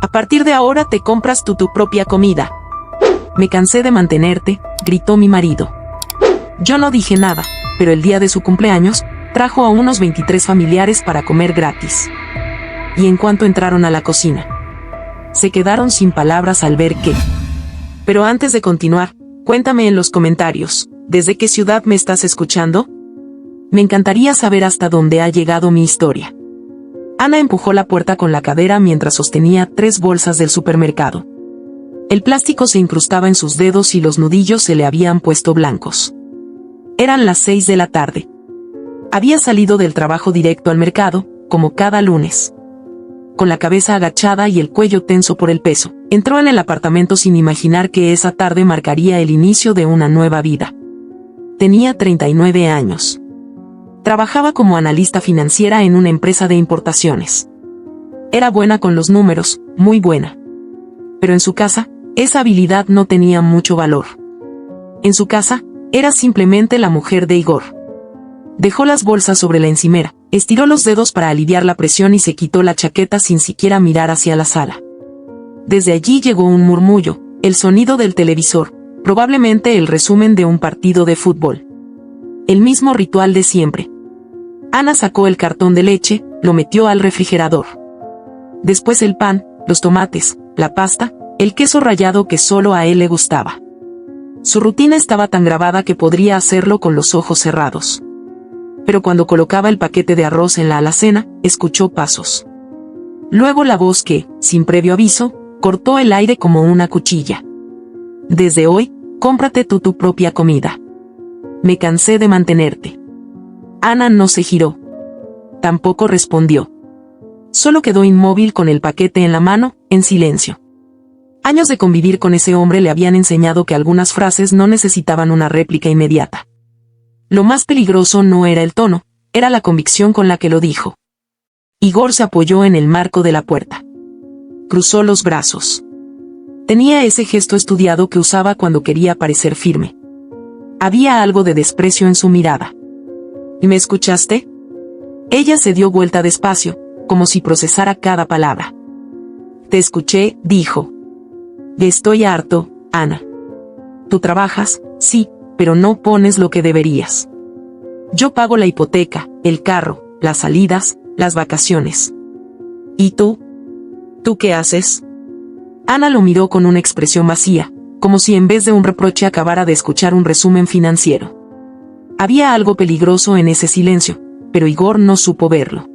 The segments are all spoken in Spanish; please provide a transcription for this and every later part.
A partir de ahora te compras tú tu propia comida. Me cansé de mantenerte, gritó mi marido. Yo no dije nada, pero el día de su cumpleaños, trajo a unos 23 familiares para comer gratis. Y en cuanto entraron a la cocina, se quedaron sin palabras al ver que... Pero antes de continuar, cuéntame en los comentarios, ¿desde qué ciudad me estás escuchando? Me encantaría saber hasta dónde ha llegado mi historia. Ana empujó la puerta con la cadera mientras sostenía 3 bolsas del supermercado. El plástico se incrustaba en sus dedos y los nudillos se le habían puesto blancos. Eran las 6 de la tarde. Había salido del trabajo directo al mercado, como cada lunes. Con la cabeza agachada y el cuello tenso por el peso, entró en el apartamento sin imaginar que esa tarde marcaría el inicio de una nueva vida. Tenía 39 años. Trabajaba como analista financiera en una empresa de importaciones. Era buena con los números, muy buena. Pero en su casa, esa habilidad no tenía mucho valor. En su casa, era simplemente la mujer de Igor. Dejó las bolsas sobre la encimera, estiró los dedos para aliviar la presión y se quitó la chaqueta sin siquiera mirar hacia la sala. Desde allí llegó un murmullo, el sonido del televisor, probablemente el resumen de un partido de fútbol. El mismo ritual de siempre. Ana sacó el cartón de leche, lo metió al refrigerador. Después el pan, los tomates, la pasta, el queso rallado que solo a él le gustaba. Su rutina estaba tan grabada que podría hacerlo con los ojos cerrados. Pero cuando colocaba el paquete de arroz en la alacena, escuchó pasos. Luego la voz que, sin previo aviso, cortó el aire como una cuchilla. Desde hoy, cómprate tú tu propia comida. Me cansé de mantenerte. Ana no se giró. Tampoco respondió. Solo quedó inmóvil con el paquete en la mano, en silencio. Años de convivir con ese hombre le habían enseñado que algunas frases no necesitaban una réplica inmediata. Lo más peligroso no era el tono, era la convicción con la que lo dijo. Igor se apoyó en el marco de la puerta. Cruzó los brazos. Tenía ese gesto estudiado que usaba cuando quería parecer firme. Había algo de desprecio en su mirada. ¿Me escuchaste? Ella se dio vuelta despacio, como si procesara cada palabra. Te escuché, dijo. Estoy harto, Ana. Tú trabajas, sí, pero no pones lo que deberías. Yo pago la hipoteca, el carro, las salidas, las vacaciones. ¿Y tú? ¿Tú qué haces? Ana lo miró con una expresión vacía, como si en vez de un reproche acabara de escuchar un resumen financiero. Había algo peligroso en ese silencio, pero Igor no supo verlo.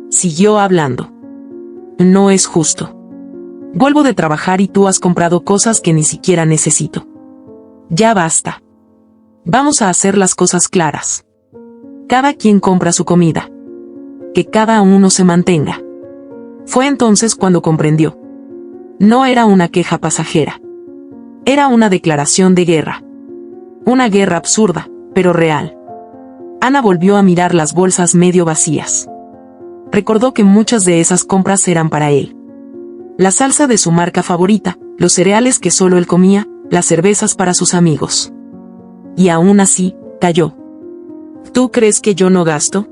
Siguió hablando. No es justo. Vuelvo de trabajar y tú has comprado cosas que ni siquiera necesito. Ya basta. Vamos a hacer las cosas claras. Cada quien compra su comida. Que cada uno se mantenga. Fue entonces cuando comprendió. No era una queja pasajera. Era una declaración de guerra. Una guerra absurda, pero real. Ana volvió a mirar las bolsas medio vacías. Recordó que muchas de esas compras eran para él. La salsa de su marca favorita, los cereales que solo él comía, las cervezas para sus amigos. Y aún así, calló. ¿Tú crees que yo no gasto?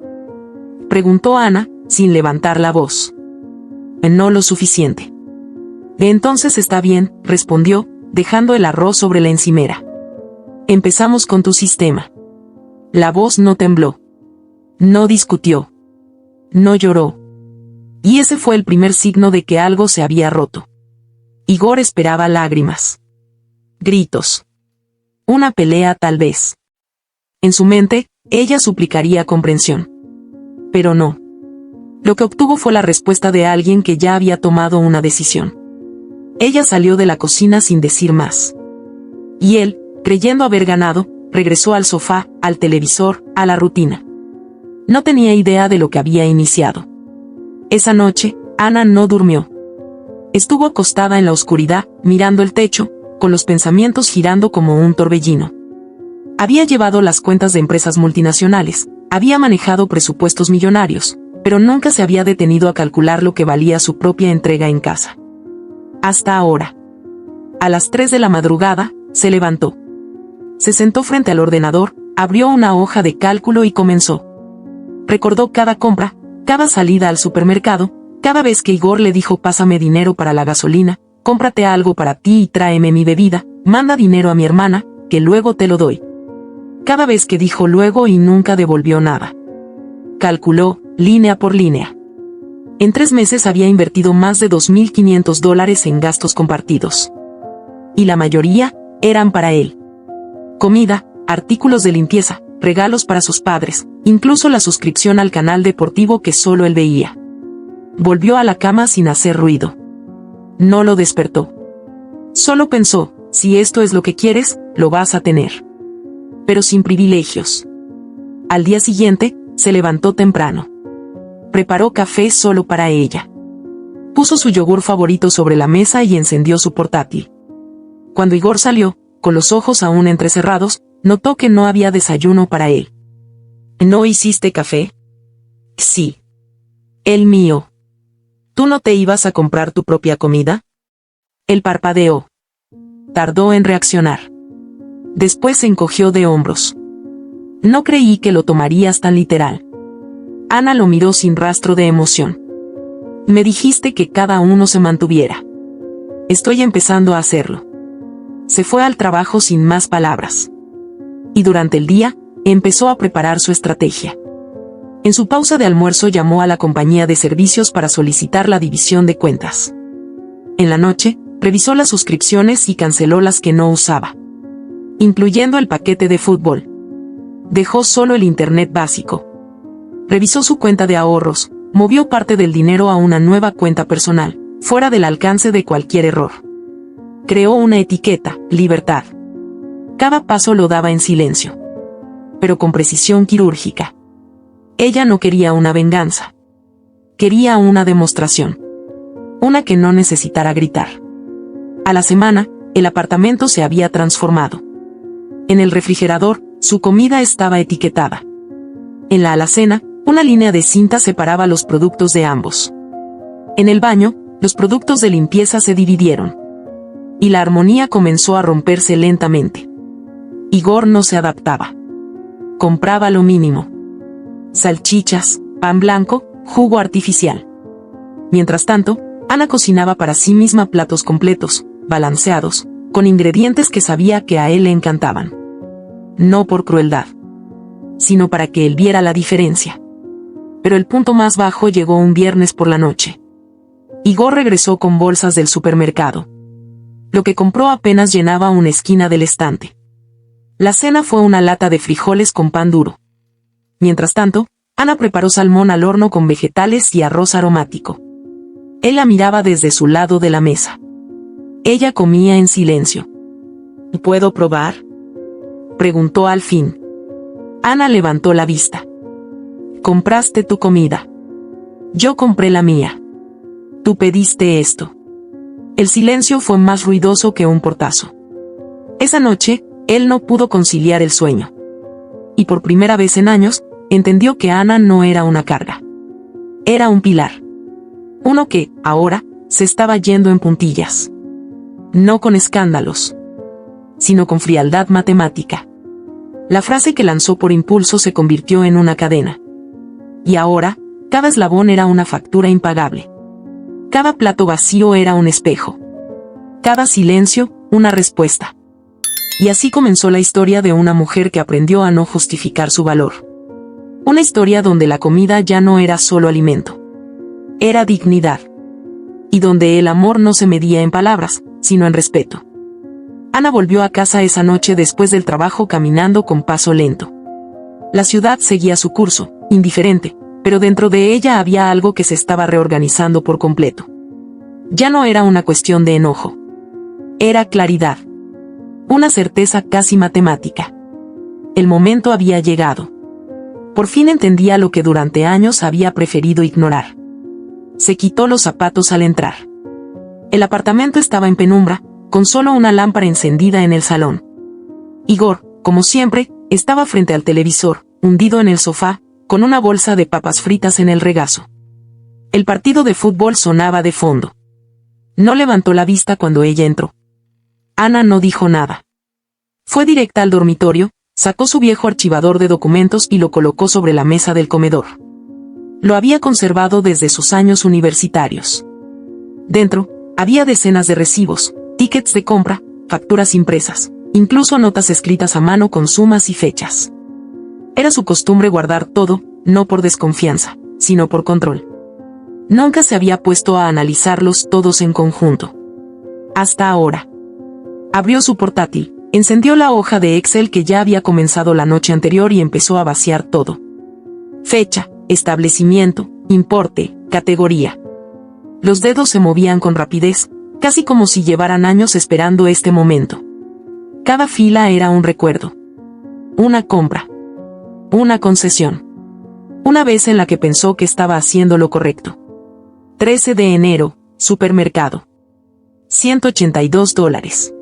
Preguntó Ana, sin levantar la voz. No lo suficiente. Entonces está bien, respondió, dejando el arroz sobre la encimera. Empezamos con tu sistema. La voz no tembló. No discutió. No lloró. Y ese fue el primer signo de que algo se había roto. Igor esperaba lágrimas. Gritos. Una pelea tal vez. En su mente, ella suplicaría comprensión. Pero no. Lo que obtuvo fue la respuesta de alguien que ya había tomado una decisión. Ella salió de la cocina sin decir más. Y él, creyendo haber ganado, regresó al sofá, al televisor, a la rutina. No tenía idea de lo que había iniciado. Esa noche, Ana no durmió. Estuvo acostada en la oscuridad, mirando el techo, con los pensamientos girando como un torbellino. Había llevado las cuentas de empresas multinacionales, había manejado presupuestos millonarios, pero nunca se había detenido a calcular lo que valía su propia entrega en casa. Hasta ahora. A las 3 de la madrugada, se levantó. Se sentó frente al ordenador, abrió una hoja de cálculo y comenzó. Recordó cada compra, cada salida al supermercado, Cada vez que Igor le dijo pásame dinero para la gasolina, cómprate algo para ti y tráeme mi bebida, manda dinero a mi hermana, que luego te lo doy. Cada vez que dijo luego y nunca devolvió nada. Calculó, línea por línea. En 3 meses había invertido más de $2.500 en gastos compartidos. Y la mayoría eran para él. Comida, artículos de limpieza, regalos para sus padres, incluso la suscripción al canal deportivo que solo él veía. Volvió a la cama sin hacer ruido. No lo despertó. Solo pensó, si esto es lo que quieres, lo vas a tener. Pero sin privilegios. Al día siguiente, se levantó temprano. Preparó café solo para ella. Puso su yogur favorito sobre la mesa y encendió su portátil. Cuando Igor salió, con los ojos aún entrecerrados, notó que no había desayuno para él. ¿No hiciste café? Sí. El mío. ¿Tú no te ibas a comprar tu propia comida? Él parpadeó. Tardó en reaccionar. Después se encogió de hombros. No creí que lo tomarías tan literal. Ana lo miró sin rastro de emoción. Me dijiste que cada uno se mantuviera. Estoy empezando a hacerlo. Se fue al trabajo sin más palabras. Y durante el día, empezó a preparar su estrategia. En su pausa de almuerzo llamó a la compañía de servicios para solicitar la división de cuentas. En la noche, revisó las suscripciones y canceló las que no usaba, incluyendo el paquete de fútbol. Dejó solo el internet básico. Revisó su cuenta de ahorros, movió parte del dinero a una nueva cuenta personal, fuera del alcance de cualquier error. Creó una etiqueta, libertad. Cada paso lo daba en silencio, pero con precisión quirúrgica. Ella no quería una venganza. Quería una demostración. Una que no necesitara gritar. A la semana, el apartamento se había transformado. En el refrigerador, su comida estaba etiquetada. En la alacena, una línea de cinta separaba los productos de ambos. En el baño, los productos de limpieza se dividieron. Y la armonía comenzó a romperse lentamente. Igor no se adaptaba. Compraba lo mínimo. Salchichas, pan blanco, jugo artificial. Mientras tanto, Ana cocinaba para sí misma platos completos, balanceados, con ingredientes que sabía que a él le encantaban. No por crueldad, sino para que él viera la diferencia. Pero el punto más bajo llegó un viernes por la noche. Igor regresó con bolsas del supermercado. Lo que compró apenas llenaba una esquina del estante. La cena fue una lata de frijoles con pan duro. Mientras tanto, Ana preparó salmón al horno con vegetales y arroz aromático. Él la miraba desde su lado de la mesa. Ella comía en silencio. ¿Puedo probar?, preguntó al fin. Ana levantó la vista. Compraste tu comida. Yo compré la mía. Tú pediste esto. El silencio fue más ruidoso que un portazo. Esa noche, él no pudo conciliar el sueño. Y por primera vez en años, entendió que Ana no era una carga. Era un pilar. Uno que, ahora, se estaba yendo en puntillas. No con escándalos, sino con frialdad matemática. La frase que lanzó por impulso se convirtió en una cadena. Y ahora, cada eslabón era una factura impagable. Cada plato vacío era un espejo. Cada silencio, una respuesta. Y así comenzó la historia de una mujer que aprendió a no justificar su valor. Una historia donde la comida ya no era solo alimento. Era dignidad. Y donde el amor no se medía en palabras, sino en respeto. Ana volvió a casa esa noche después del trabajo caminando con paso lento. La ciudad seguía su curso, indiferente, pero dentro de ella había algo que se estaba reorganizando por completo. Ya no era una cuestión de enojo. Era claridad. Una certeza casi matemática. El momento había llegado. Por fin entendía lo que durante años había preferido ignorar. Se quitó los zapatos al entrar. El apartamento estaba en penumbra, con solo una lámpara encendida en el salón. Igor, como siempre, estaba frente al televisor, hundido en el sofá, con una bolsa de papas fritas en el regazo. El partido de fútbol sonaba de fondo. No levantó la vista cuando ella entró. Ana no dijo nada. Fue directa al dormitorio, sacó su viejo archivador de documentos y lo colocó sobre la mesa del comedor. Lo había conservado desde sus años universitarios. Dentro, había decenas de recibos, tickets de compra, facturas impresas, incluso notas escritas a mano con sumas y fechas. Era su costumbre guardar todo, no por desconfianza, sino por control. Nunca se había puesto a analizarlos todos en conjunto. Hasta ahora. Abrió su portátil, encendió la hoja de Excel que ya había comenzado la noche anterior y empezó a vaciar todo. Fecha, establecimiento, importe, categoría. Los dedos se movían con rapidez, casi como si llevaran años esperando este momento. Cada fila era un recuerdo. Una compra. Una concesión. Una vez en la que pensó que estaba haciendo lo correcto. 13 de enero, supermercado. $182.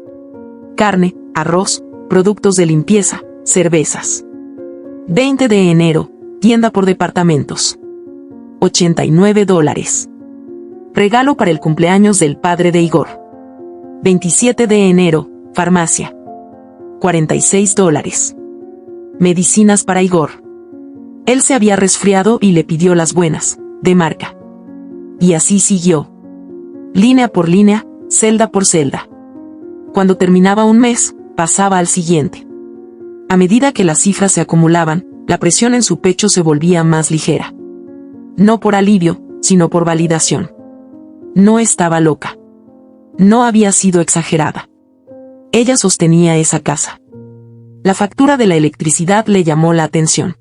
Carne, arroz, productos de limpieza, cervezas. 20 de enero, tienda por departamentos. $89. Regalo para el cumpleaños del padre de Igor. 27 de enero, farmacia. $46. Medicinas para Igor. Él se había resfriado y le pidió las buenas, de marca. Y así siguió. Línea por línea, celda por celda. Cuando terminaba un mes, pasaba al siguiente. A medida que las cifras se acumulaban, la presión en su pecho se volvía más ligera. No por alivio, sino por validación. No estaba loca. No había sido exagerada. Ella sostenía esa casa. La factura de la electricidad le llamó la atención.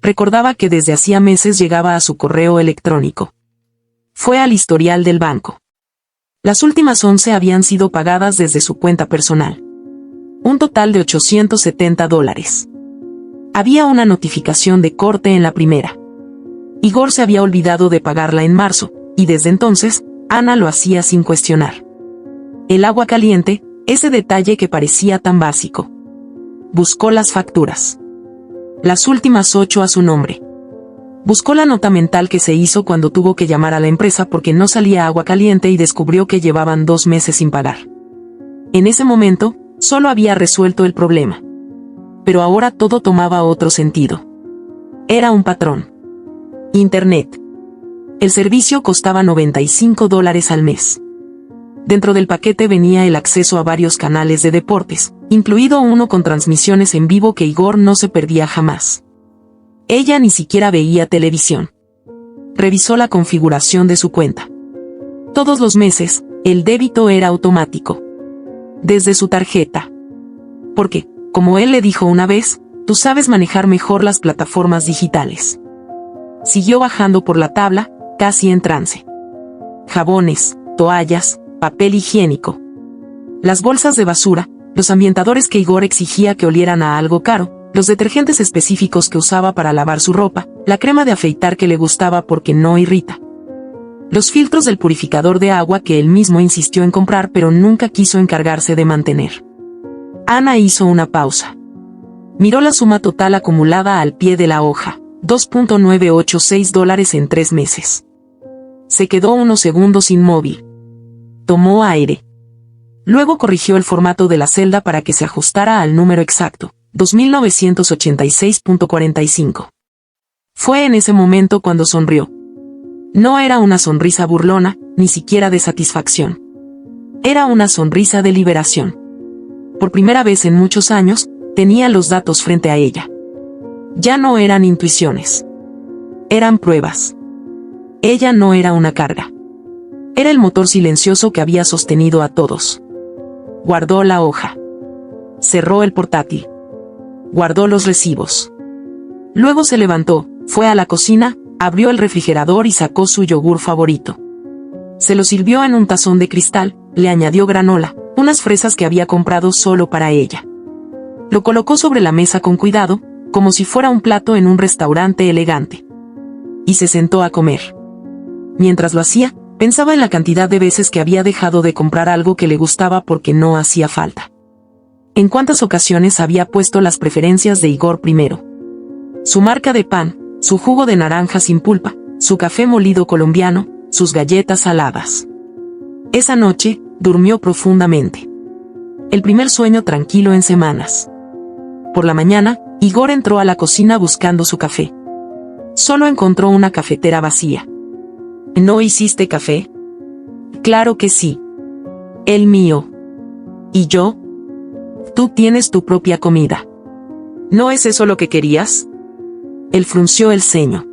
Recordaba que desde hacía meses llegaba a su correo electrónico. Fue al historial del banco. Las últimas 11 habían sido pagadas desde su cuenta personal. Un total de $870. Había una notificación de corte en la primera. Igor se había olvidado de pagarla en marzo, y desde entonces, Ana lo hacía sin cuestionar. El agua caliente, ese detalle que parecía tan básico. Buscó las facturas. Las últimas 8 a su nombre. Buscó la nota mental que se hizo cuando tuvo que llamar a la empresa porque no salía agua caliente y descubrió que llevaban 2 meses sin pagar. En ese momento, solo había resuelto el problema. Pero ahora todo tomaba otro sentido. Era un patrón. Internet. El servicio costaba $95 al mes. Dentro del paquete venía el acceso a varios canales de deportes, incluido uno con transmisiones en vivo que Igor no se perdía jamás. Ella ni siquiera veía televisión. Revisó la configuración de su cuenta. Todos los meses, el débito era automático. Desde su tarjeta. Porque, como él le dijo una vez, tú sabes manejar mejor las plataformas digitales. Siguió bajando por la tabla, casi en trance. Jabones, toallas, papel higiénico. Las bolsas de basura, los ambientadores que Igor exigía que olieran a algo caro, los detergentes específicos que usaba para lavar su ropa, la crema de afeitar que le gustaba porque no irrita. Los filtros del purificador de agua que él mismo insistió en comprar pero nunca quiso encargarse de mantener. Ana hizo una pausa. Miró la suma total acumulada al pie de la hoja, $2.986 en 3 meses. Se quedó unos segundos inmóvil. Tomó aire. Luego corrigió el formato de la celda para que se ajustara al número exacto, 2986.45. Fue en ese momento cuando sonrió. No era una sonrisa burlona, ni siquiera de satisfacción. Era una sonrisa de liberación. Por primera vez en muchos años, tenía los datos frente a ella. Ya no eran intuiciones. Eran pruebas. Ella no era una carga. Era el motor silencioso que había sostenido a todos. Guardó la hoja. Cerró el portátil. Guardó los recibos. Luego se levantó, fue a la cocina, abrió el refrigerador y sacó su yogur favorito. Se lo sirvió en un tazón de cristal, le añadió granola, unas fresas que había comprado solo para ella. Lo colocó sobre la mesa con cuidado, como si fuera un plato en un restaurante elegante. Y se sentó a comer. Mientras lo hacía, pensaba en la cantidad de veces que había dejado de comprar algo que le gustaba porque no hacía falta. En cuántas ocasiones había puesto las preferencias de Igor primero. Su marca de pan, su jugo de naranja sin pulpa, su café molido colombiano, sus galletas saladas. Esa noche, durmió profundamente. El primer sueño tranquilo en semanas. Por la mañana, Igor entró a la cocina buscando su café. Solo encontró una cafetera vacía. ¿No hiciste café? Claro que sí. El mío. ¿Y yo? Tú tienes tu propia comida. ¿No es eso lo que querías? Él frunció el ceño.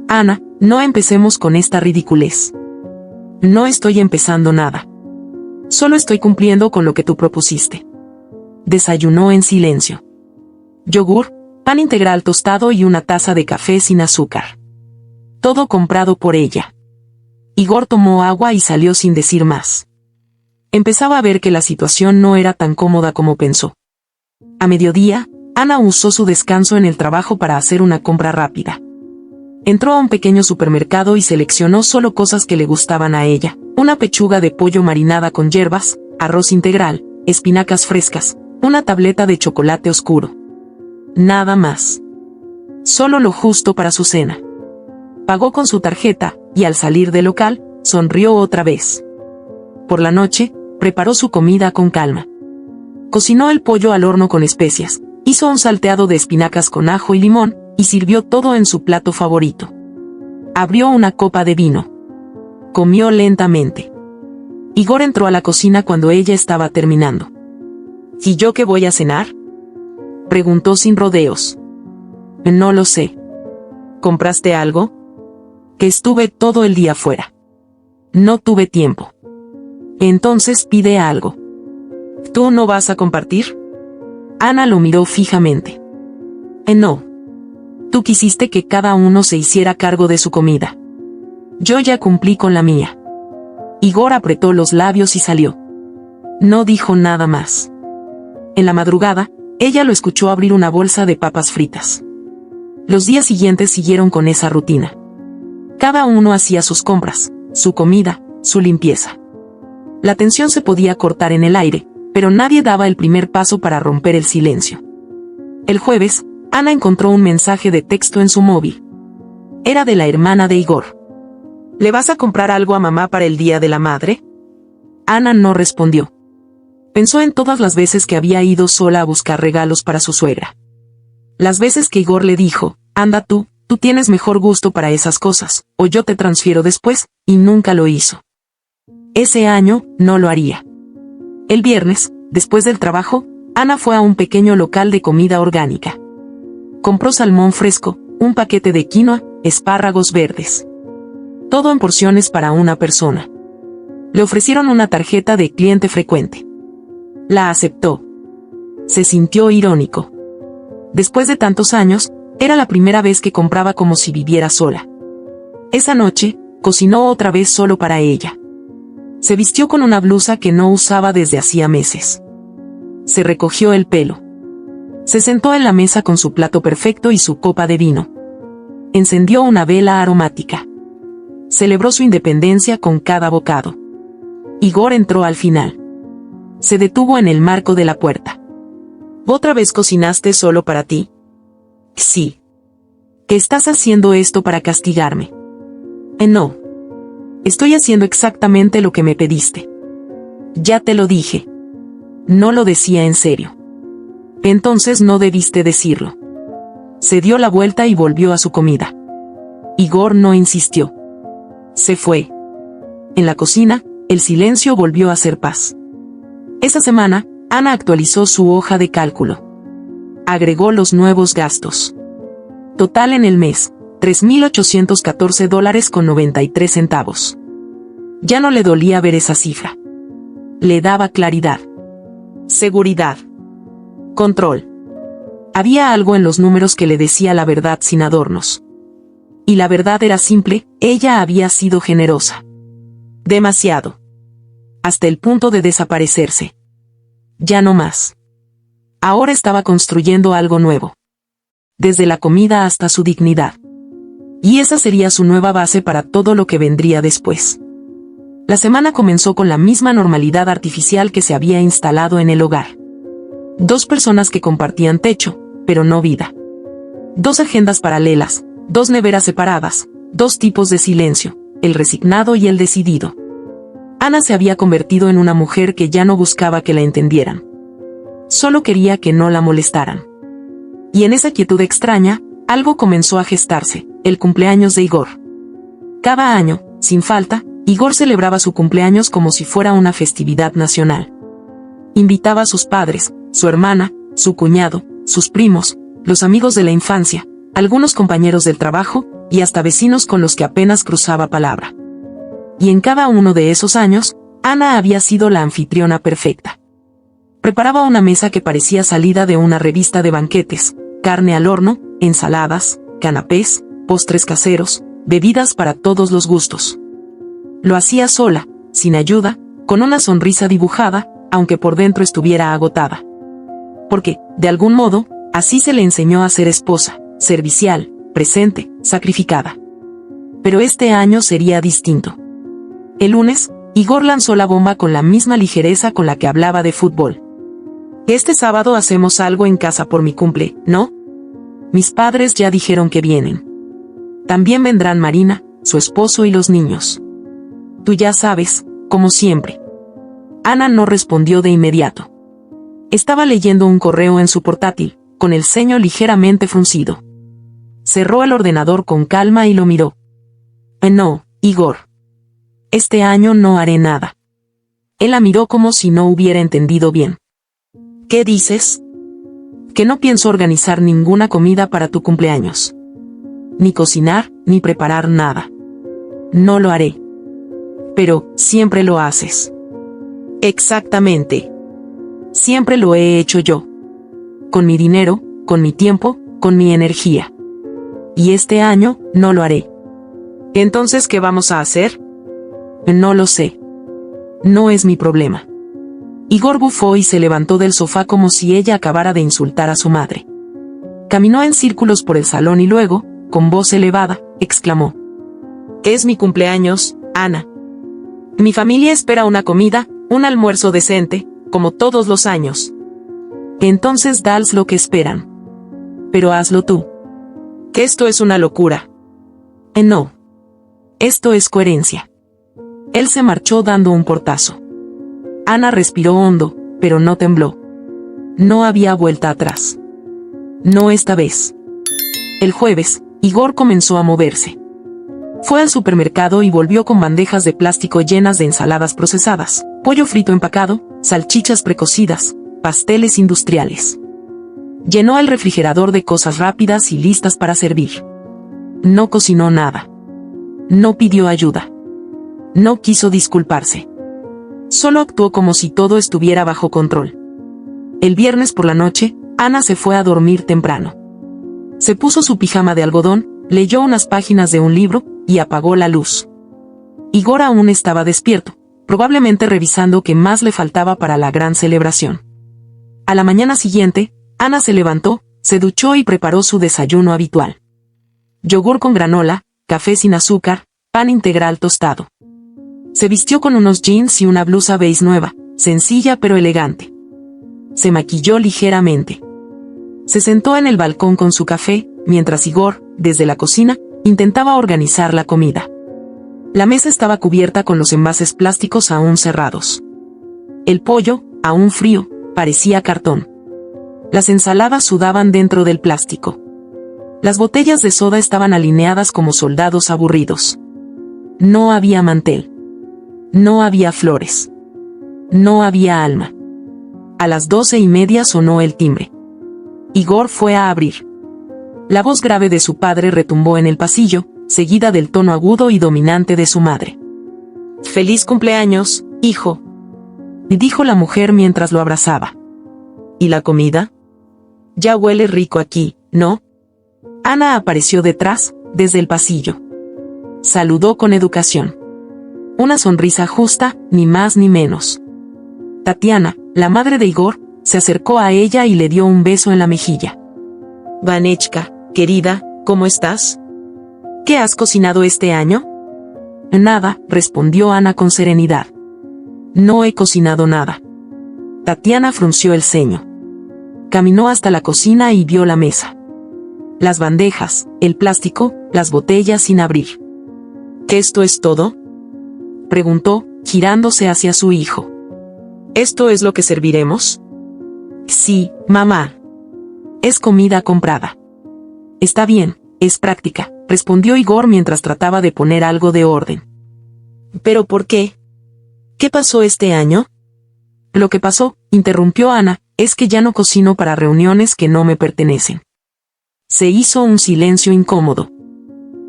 Ana, no empecemos con esta ridiculez. No estoy empezando nada. Solo estoy cumpliendo con lo que tú propusiste. Desayunó en silencio. Yogur, pan integral tostado y una taza de café sin azúcar. Todo comprado por ella. Igor tomó agua y salió sin decir más. Empezaba a ver que la situación no era tan cómoda como pensó. A mediodía, Ana usó su descanso en el trabajo para hacer una compra rápida. Entró a un pequeño supermercado y seleccionó solo cosas que le gustaban a ella: una pechuga de pollo marinada con hierbas, arroz integral, espinacas frescas, una tableta de chocolate oscuro. Nada más. Solo lo justo para su cena. Pagó con su tarjeta, y al salir del local, sonrió otra vez. Por la noche, preparó su comida con calma. Cocinó el pollo al horno con especias, hizo un salteado de espinacas con ajo y limón, y sirvió todo en su plato favorito. Abrió una copa de vino. Comió lentamente. Igor entró a la cocina cuando ella estaba terminando. ¿Y yo qué voy a cenar?, preguntó sin rodeos. No lo sé. ¿Compraste algo? Que estuve todo el día fuera. No tuve tiempo. Entonces pide algo. ¿Tú no vas a compartir? Ana lo miró fijamente. No. Tú quisiste que cada uno se hiciera cargo de su comida. Yo ya cumplí con la mía. Igor apretó los labios y salió. No dijo nada más. En la madrugada, ella lo escuchó abrir una bolsa de papas fritas. Los días siguientes siguieron con esa rutina. Cada uno hacía sus compras, su comida, su limpieza. La tensión se podía cortar en el aire, pero nadie daba el primer paso para romper el silencio. El jueves, Ana encontró un mensaje de texto en su móvil. Era de la hermana de Igor. ¿Le vas a comprar algo a mamá para el Día de la Madre? Ana no respondió. Pensó en todas las veces que había ido sola a buscar regalos para su suegra. Las veces que Igor le dijo: anda tú tienes mejor gusto para esas cosas, o yo te transfiero después, y nunca lo hizo. Ese año, no lo haría. El viernes, después del trabajo, Ana fue a un pequeño local de comida orgánica. Compró salmón fresco, un paquete de quinoa, espárragos verdes. Todo en porciones para una persona. Le ofrecieron una tarjeta de cliente frecuente. La aceptó. Se sintió irónico. Después de tantos años, era la primera vez que compraba como si viviera sola. Esa noche, cocinó otra vez solo para ella. Se vistió con una blusa que no usaba desde hacía meses. Se recogió el pelo. Se sentó en la mesa con su plato perfecto y su copa de vino. Encendió una vela aromática. Celebró su independencia con cada bocado. Igor entró al final. Se detuvo en el marco de la puerta. ¿Otra vez cocinaste solo para ti? Sí. ¿Qué estás haciendo esto para castigarme? No. Estoy haciendo exactamente lo que me pediste. Ya te lo dije. No lo decía en serio. Entonces no debiste decirlo. Se dio la vuelta y volvió a su comida. Igor no insistió. Se fue. En la cocina, el silencio volvió a ser paz. Esa semana, Ana actualizó su hoja de cálculo. Agregó los nuevos gastos. Total en el mes, $3,814.93. Ya no le dolía ver esa cifra. Le daba claridad. Seguridad. Control. Había algo en los números que le decía la verdad sin adornos. Y la verdad era simple: ella había sido generosa. Demasiado. Hasta el punto de desaparecerse. Ya no más. Ahora estaba construyendo algo nuevo. Desde la comida hasta su dignidad. Y esa sería su nueva base para todo lo que vendría después. La semana comenzó con la misma normalidad artificial que se había instalado en el hogar. 2 personas que compartían techo, pero no vida. 2 agendas paralelas, 2 neveras separadas, 2 tipos de silencio, el resignado y el decidido. Ana se había convertido en una mujer que ya no buscaba que la entendieran. Solo quería que no la molestaran. Y en esa quietud extraña, algo comenzó a gestarse: el cumpleaños de Igor. Cada año, sin falta, Igor celebraba su cumpleaños como si fuera una festividad nacional. Invitaba a sus padres, su hermana, su cuñado, sus primos, los amigos de la infancia, algunos compañeros del trabajo, y hasta vecinos con los que apenas cruzaba palabra. Y en cada uno de esos años, Ana había sido la anfitriona perfecta. Preparaba una mesa que parecía salida de una revista de banquetes, carne al horno, ensaladas, canapés, postres caseros, bebidas para todos los gustos. Lo hacía sola, sin ayuda, con una sonrisa dibujada, aunque por dentro estuviera agotada. Porque, de algún modo, así se le enseñó a ser esposa, servicial, presente, sacrificada. Pero este año sería distinto. El lunes, Igor lanzó la bomba con la misma ligereza con la que hablaba de fútbol. Este sábado hacemos algo en casa por mi cumple, ¿no? Mis padres ya dijeron que vienen. También vendrán Marina, su esposo y los niños. Tú ya sabes, como siempre. Ana no respondió de inmediato. Estaba leyendo un correo en su portátil, con el ceño ligeramente fruncido. Cerró el ordenador con calma y lo miró. No, Igor. Este año no haré nada. Él la miró como si no hubiera entendido bien. ¿Qué dices? Que no pienso organizar ninguna comida para tu cumpleaños. Ni cocinar, ni preparar nada. No lo haré. Pero, siempre lo haces. Exactamente. Siempre lo he hecho yo. Con mi dinero, con mi tiempo, con mi energía. Y este año, no lo haré. ¿Entonces qué vamos a hacer? No lo sé. No es mi problema. Igor bufó y se levantó del sofá como si ella acabara de insultar a su madre. Caminó en círculos por el salón y luego, con voz elevada, exclamó. Es mi cumpleaños, Ana. Mi familia espera una comida, un almuerzo decente, como todos los años. Entonces dales lo que esperan. Pero hazlo tú. Que esto es una locura. No. Esto es coherencia. Él se marchó dando un portazo. Ana respiró hondo, pero no tembló. No había vuelta atrás. No esta vez. El jueves, Igor comenzó a moverse. Fue al supermercado y volvió con bandejas de plástico llenas de ensaladas procesadas, pollo frito empacado, salchichas precocidas, pasteles industriales. Llenó el refrigerador de cosas rápidas y listas para servir. No cocinó nada. No pidió ayuda. No quiso disculparse. Solo actuó como si todo estuviera bajo control. El viernes por la noche, Ana se fue a dormir temprano. Se puso su pijama de algodón, leyó unas páginas de un libro, y apagó la luz. Igor aún estaba despierto, probablemente revisando qué más le faltaba para la gran celebración. A la mañana siguiente, Ana se levantó, se duchó y preparó su desayuno habitual. Yogur con granola, café sin azúcar, pan integral tostado. Se vistió con unos jeans y una blusa beige nueva, sencilla pero elegante. Se maquilló ligeramente. Se sentó en el balcón con su café, mientras Igor, desde la cocina, intentaba organizar la comida. La mesa estaba cubierta con los envases plásticos aún cerrados. El pollo, aún frío, parecía cartón. Las ensaladas sudaban dentro del plástico. Las botellas de soda estaban alineadas como soldados aburridos. No había mantel. No había flores. No había alma. A las 12:30 sonó el timbre. Igor fue a abrir. La voz grave de su padre retumbó en el pasillo, seguida del tono agudo y dominante de su madre. «Feliz cumpleaños, hijo», dijo la mujer mientras lo abrazaba. «¿Y la comida? Ya huele rico aquí, ¿no?» Ana apareció detrás, desde el pasillo. Saludó con educación. Una sonrisa justa, ni más ni menos. Tatiana, la madre de Igor, se acercó a ella y le dio un beso en la mejilla. «Vanechka, querida, ¿cómo estás? ¿Qué has cocinado este año?» «Nada», respondió Ana con serenidad. «No he cocinado nada». Tatiana frunció el ceño. Caminó hasta la cocina y vio la mesa. Las bandejas, el plástico, las botellas sin abrir. «¿Qué esto es todo?», preguntó, girándose hacia su hijo. «¿Esto es lo que serviremos?» «Sí, mamá. Es comida comprada. Está bien, es práctica, respondió Igor mientras trataba de poner algo de orden. ¿Pero por qué? ¿Qué pasó este año? Lo que pasó, interrumpió Ana, es que ya no cocino para reuniones que no me pertenecen. Se hizo un silencio incómodo.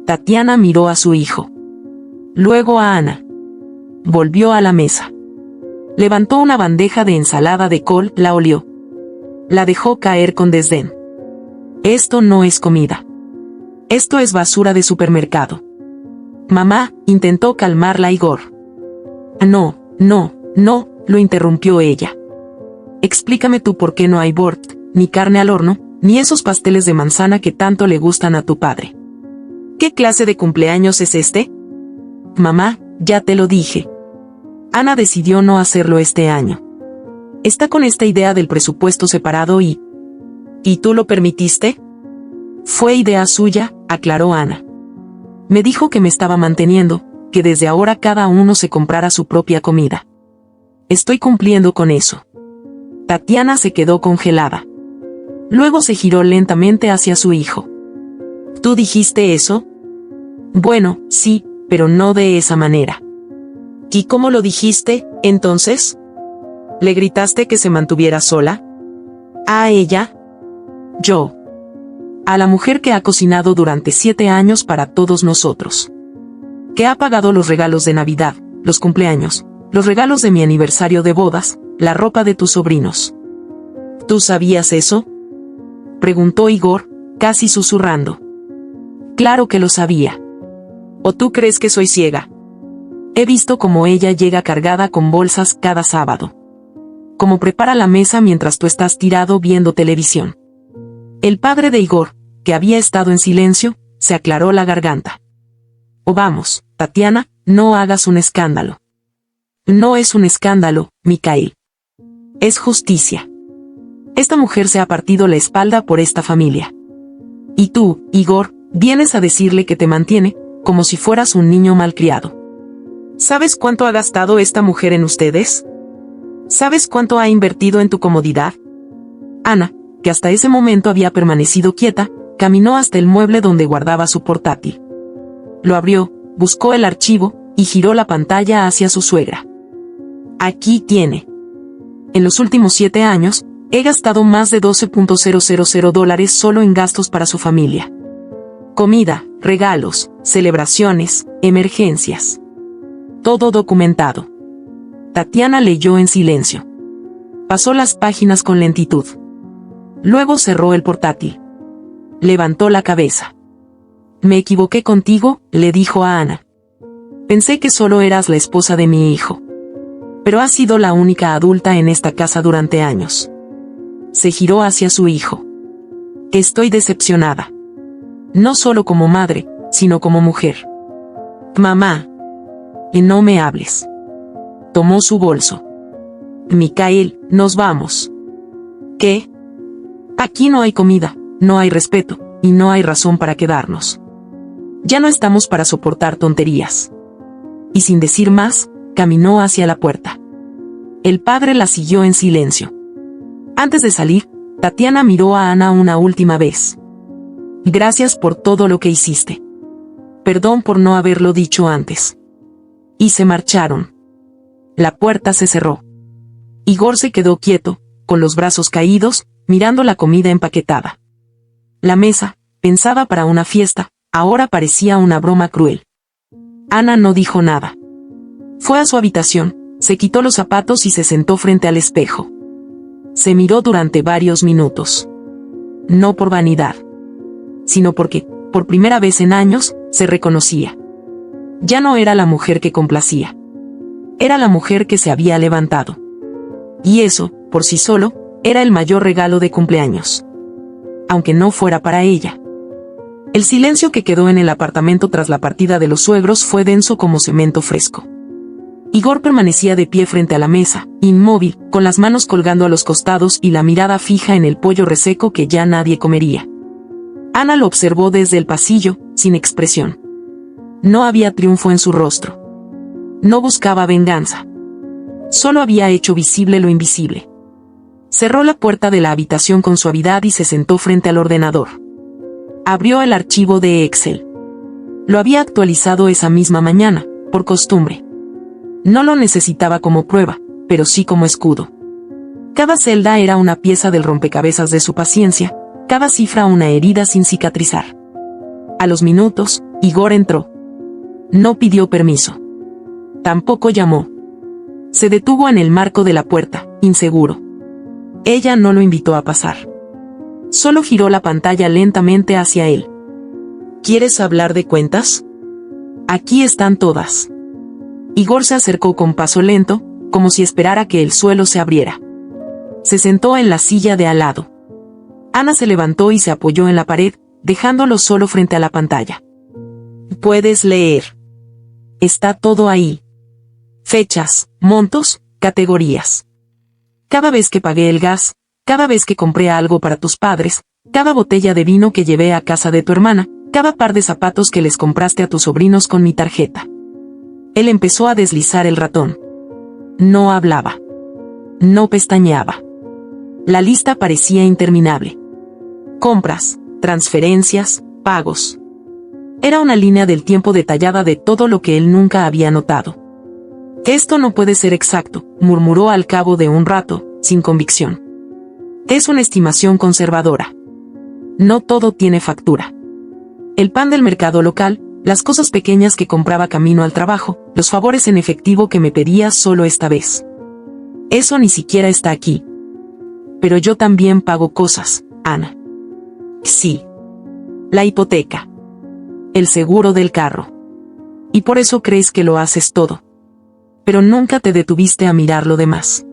Tatiana miró a su hijo. Luego a Ana. Volvió a la mesa. Levantó una bandeja de ensalada de col, la olió. La dejó caer con desdén. Esto no es comida. Esto es basura de supermercado. Mamá, intentó calmarla Igor. No, lo interrumpió ella. Explícame tú por qué no hay bort, ni carne al horno, ni esos pasteles de manzana que tanto le gustan a tu padre. ¿Qué clase de cumpleaños es este? Mamá, ya te lo dije. Ana decidió no hacerlo este año. Está con esta idea del presupuesto separado y... ¿Y tú lo permitiste? Fue idea suya, aclaró Ana. Me dijo que me estaba manteniendo, que desde ahora cada uno se comprara su propia comida. Estoy cumpliendo con eso. Tatiana se quedó congelada. Luego se giró lentamente hacia su hijo. ¿Tú dijiste eso? Bueno, sí, pero no de esa manera. ¿Y cómo lo dijiste, entonces? ¿Le gritaste que se mantuviera sola? ¿A ella? Yo. A la mujer que ha cocinado durante 7 años para todos nosotros. Que ha pagado los regalos de Navidad, los cumpleaños, los regalos de mi aniversario de bodas, la ropa de tus sobrinos. ¿Tú sabías eso? Preguntó Igor, casi susurrando. Claro que lo sabía. ¿O tú crees que soy ciega? He visto cómo ella llega cargada con bolsas cada sábado. Cómo prepara la mesa mientras tú estás tirado viendo televisión. El padre de Igor, que había estado en silencio, se aclaró la garganta. Oh vamos, Tatiana, no hagas un escándalo. No es un escándalo, Mikhail. Es justicia. Esta mujer se ha partido la espalda por esta familia. Y tú, Igor, vienes a decirle que te mantiene, como si fueras un niño malcriado. ¿Sabes cuánto ha gastado esta mujer en ustedes? ¿Sabes cuánto ha invertido en tu comodidad? Ana, que hasta ese momento había permanecido quieta, caminó hasta el mueble donde guardaba su portátil. Lo abrió, buscó el archivo, y giró la pantalla hacia su suegra. Aquí tiene. En los últimos 7 años, he gastado más de $12,000 solo en gastos para su familia. Comida, regalos, celebraciones, emergencias. Todo documentado. Tatiana leyó en silencio. Pasó las páginas con lentitud. Luego cerró el portátil. Levantó la cabeza. Me equivoqué contigo, le dijo a Ana. Pensé que solo eras la esposa de mi hijo. Pero has sido la única adulta en esta casa durante años. Se giró hacia su hijo. Estoy decepcionada. No solo como madre, sino como mujer. Mamá. Y no me hables. Tomó su bolso. Mikhail, nos vamos. ¿Qué? Aquí no hay comida, no hay respeto, y no hay razón para quedarnos. Ya no estamos para soportar tonterías. Y sin decir más, caminó hacia la puerta. El padre la siguió en silencio. Antes de salir, Tatiana miró a Ana una última vez. Gracias por todo lo que hiciste. Perdón por no haberlo dicho antes. Y se marcharon. La puerta se cerró. Igor se quedó quieto, con los brazos caídos, mirando la comida empaquetada. La mesa, pensada para una fiesta, ahora parecía una broma cruel. Ana no dijo nada. Fue a su habitación, se quitó los zapatos y se sentó frente al espejo. Se miró durante varios minutos. No por vanidad, sino porque, por primera vez en años, se reconocía. Ya no era la mujer que complacía. Era la mujer que se había levantado. Y eso, por sí solo, era el mayor regalo de cumpleaños. Aunque no fuera para ella. El silencio que quedó en el apartamento tras la partida de los suegros fue denso como cemento fresco. Igor permanecía de pie frente a la mesa, inmóvil, con las manos colgando a los costados y la mirada fija en el pollo reseco que ya nadie comería. Ana lo observó desde el pasillo, sin expresión. No había triunfo en su rostro. No buscaba venganza. Solo había hecho visible lo invisible. Cerró la puerta de la habitación con suavidad y se sentó frente al ordenador. Abrió el archivo de Excel. Lo había actualizado esa misma mañana, por costumbre. No lo necesitaba como prueba, pero sí como escudo. Cada celda era una pieza del rompecabezas de su paciencia, cada cifra una herida sin cicatrizar. A los minutos, Igor entró. No pidió permiso. Tampoco llamó. Se detuvo en el marco de la puerta, inseguro. Ella no lo invitó a pasar. Solo giró la pantalla lentamente hacia él. ¿Quieres hablar de cuentas? Aquí están todas. Igor se acercó con paso lento, como si esperara que el suelo se abriera. Se sentó en la silla de al lado. Ana se levantó y se apoyó en la pared, dejándolo solo frente a la pantalla. Puedes leer. Está todo ahí. Fechas, montos, categorías. Cada vez que pagué el gas, cada vez que compré algo para tus padres, cada botella de vino que llevé a casa de tu hermana, cada par de zapatos que les compraste a tus sobrinos con mi tarjeta. Él empezó a deslizar el ratón. No hablaba. No pestañeaba. La lista parecía interminable. Compras, transferencias, pagos. Era una línea del tiempo detallada de todo lo que él nunca había notado. Esto no puede ser exacto, murmuró al cabo de un rato, sin convicción. Es una estimación conservadora. No todo tiene factura. El pan del mercado local, las cosas pequeñas que compraba camino al trabajo, los favores en efectivo que me pedías solo esta vez. Eso ni siquiera está aquí. Pero yo también pago cosas, Ana. Sí. La hipoteca. El seguro del carro. Y por eso crees que lo haces todo. Pero nunca te detuviste a mirar lo demás.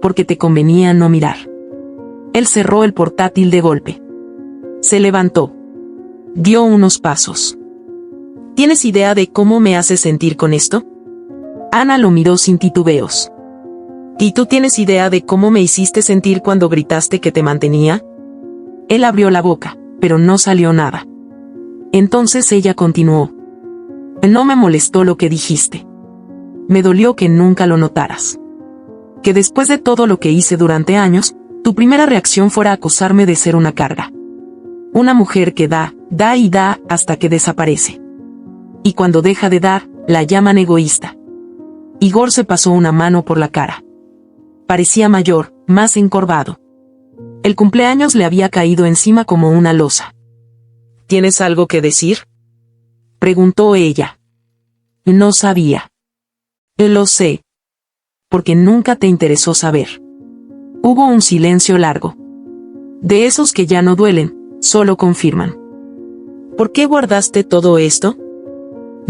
Porque te convenía no mirar. Él cerró el portátil de golpe. Se levantó. Dio unos pasos. ¿Tienes idea de cómo me haces sentir con esto? Ana lo miró sin titubeos. ¿Y tú tienes idea de cómo me hiciste sentir cuando gritaste que te mantenía? Él abrió la boca, pero no salió nada. Entonces ella continuó. No me molestó lo que dijiste. Me dolió que nunca lo notaras. Que después de todo lo que hice durante años, tu primera reacción fuera acusarme de ser una carga. Una mujer que da y da hasta que desaparece. Y cuando deja de dar, la llaman egoísta. Igor se pasó una mano por la cara. Parecía mayor, más encorvado. El cumpleaños le había caído encima como una losa. ¿Tienes algo que decir?, preguntó ella. No sabía. Lo sé. Porque nunca te interesó saber. Hubo un silencio largo. De esos que ya no duelen, solo confirman. ¿Por qué guardaste todo esto?,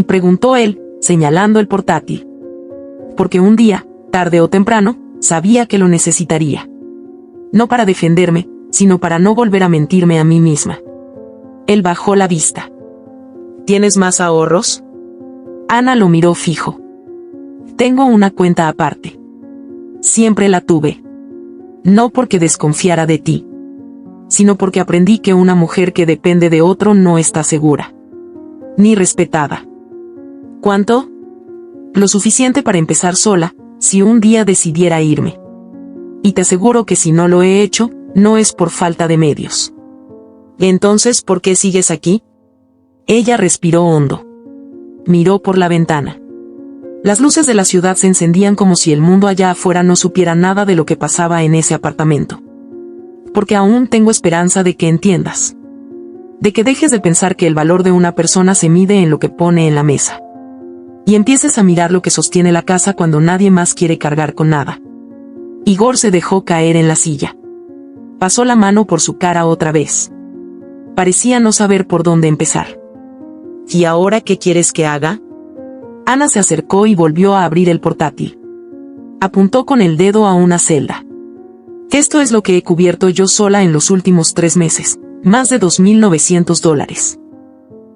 preguntó él, señalando el portátil. Porque un día, tarde o temprano, sabía que lo necesitaría. No para defenderme, sino para no volver a mentirme a mí misma. Él bajó la vista. ¿Tienes más ahorros? Ana lo miró fijo. Tengo una cuenta aparte. Siempre la tuve. No porque desconfiara de ti, sino porque aprendí que una mujer que depende de otro no está segura. Ni respetada. ¿Cuánto? Lo suficiente para empezar sola, si un día decidiera irme. Y te aseguro que si no lo he hecho, no es por falta de medios. Entonces, ¿por qué sigues aquí? Ella respiró hondo. Miró por la ventana. Las luces de la ciudad se encendían como si el mundo allá afuera no supiera nada de lo que pasaba en ese apartamento. Porque aún tengo esperanza de que entiendas. De que dejes de pensar que el valor de una persona se mide en lo que pone en la mesa. Y empieces a mirar lo que sostiene la casa cuando nadie más quiere cargar con nada. Igor se dejó caer en la silla. Pasó la mano por su cara otra vez. Parecía no saber por dónde empezar. ¿Y ahora qué quieres que haga? Ana se acercó y volvió a abrir el portátil. Apuntó con el dedo a una celda. Esto es lo que he cubierto yo sola en los últimos 3 meses, más de $2,900.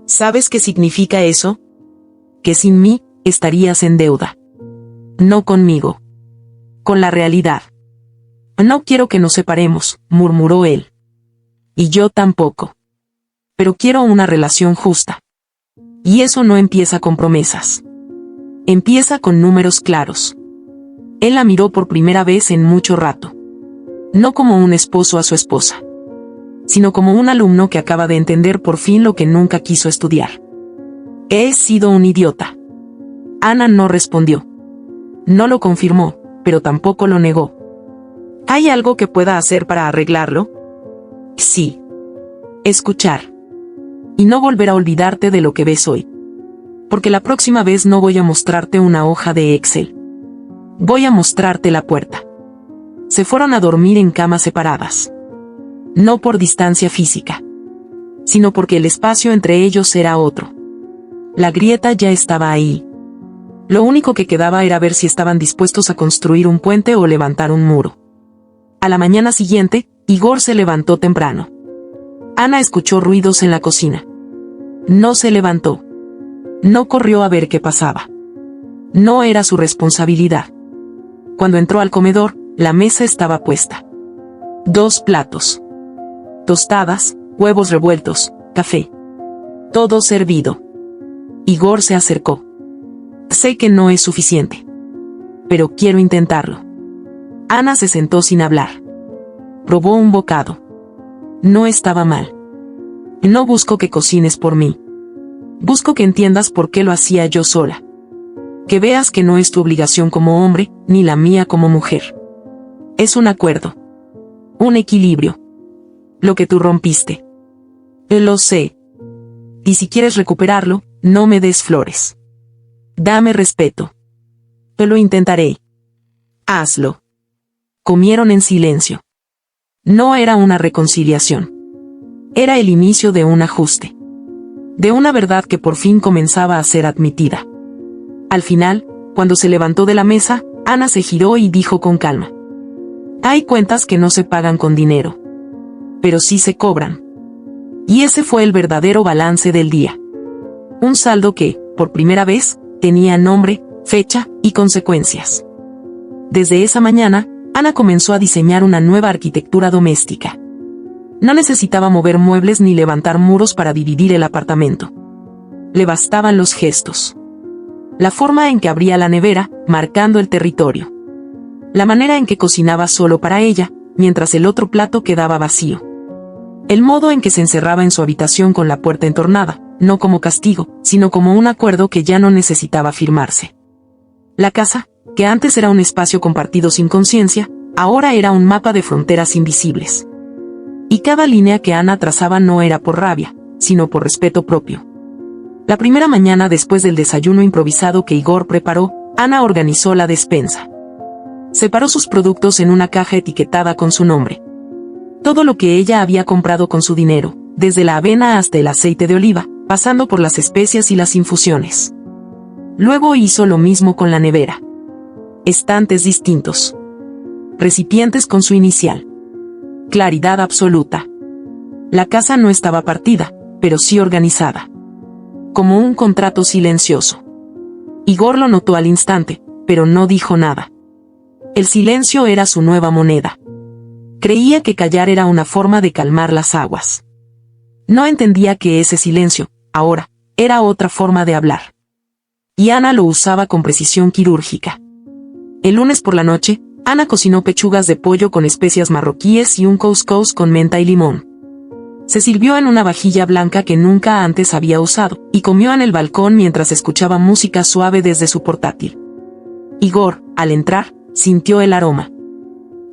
¿Sabes qué significa eso? Que sin mí, estarías en deuda. No conmigo. Con la realidad. No quiero que nos separemos, murmuró él. Y yo tampoco. Pero quiero una relación justa. Y eso no empieza con promesas. Empieza con números claros. Él la miró por primera vez en mucho rato. No como un esposo a su esposa, sino como un alumno que acaba de entender por fin lo que nunca quiso estudiar. He sido un idiota. Ana no respondió. No lo confirmó, pero tampoco lo negó. ¿Hay algo que pueda hacer para arreglarlo? Sí. Escuchar. Y no volver a olvidarte de lo que ves hoy. Porque la próxima vez no voy a mostrarte una hoja de Excel. Voy a mostrarte la puerta. Se fueron a dormir en camas separadas. No por distancia física, sino porque el espacio entre ellos era otro. La grieta ya estaba ahí. Lo único que quedaba era ver si estaban dispuestos a construir un puente o levantar un muro. A la mañana siguiente, Igor se levantó temprano. Ana escuchó ruidos en la cocina. No se levantó. No corrió a ver qué pasaba. No era su responsabilidad. Cuando entró al comedor, la mesa estaba puesta. 2 platos. Tostadas, huevos revueltos, café. Todo servido. Igor se acercó. Sé que no es suficiente. Pero quiero intentarlo. Ana se sentó sin hablar. Probó un bocado. No estaba mal. No busco que cocines por mí. Busco que entiendas por qué lo hacía yo sola. Que veas que no es tu obligación como hombre, ni la mía como mujer. Es un acuerdo. Un equilibrio. Lo que tú rompiste. Lo sé. Y si quieres recuperarlo, no me des flores. Dame respeto. Te lo intentaré. Hazlo. Comieron en silencio. No era una reconciliación. Era el inicio de un ajuste. De una verdad que por fin comenzaba a ser admitida. Al final, cuando se levantó de la mesa, Ana se giró y dijo con calma. Hay cuentas que no se pagan con dinero. Pero sí se cobran. Y ese fue el verdadero balance del día. Un saldo que, por primera vez, tenía nombre, fecha y consecuencias. Desde esa mañana, Ana comenzó a diseñar una nueva arquitectura doméstica. No necesitaba mover muebles ni levantar muros para dividir el apartamento. Le bastaban los gestos. La forma en que abría la nevera, marcando el territorio. La manera en que cocinaba solo para ella, mientras el otro plato quedaba vacío. El modo en que se encerraba en su habitación con la puerta entornada, no como castigo, sino como un acuerdo que ya no necesitaba firmarse. La casa, que antes era un espacio compartido sin conciencia, ahora era un mapa de fronteras invisibles. Y cada línea que Ana trazaba no era por rabia, sino por respeto propio. La primera mañana después del desayuno improvisado que Igor preparó, Ana organizó la despensa. Separó sus productos en una caja etiquetada con su nombre. Todo lo que ella había comprado con su dinero, desde la avena hasta el aceite de oliva, pasando por las especias y las infusiones. Luego hizo lo mismo con la nevera. Estantes distintos. Recipientes con su inicial. Claridad absoluta. La casa no estaba partida, pero sí organizada. Como un contrato silencioso. Igor lo notó al instante, pero no dijo nada. El silencio era su nueva moneda. Creía que callar era una forma de calmar las aguas. No entendía que ese silencio, ahora, era otra forma de hablar. Y Ana lo usaba con precisión quirúrgica. El lunes por la noche, Ana cocinó pechugas de pollo con especias marroquíes y un couscous con menta y limón. Se sirvió en una vajilla blanca que nunca antes había usado, y comió en el balcón mientras escuchaba música suave desde su portátil. Igor, al entrar, sintió el aroma.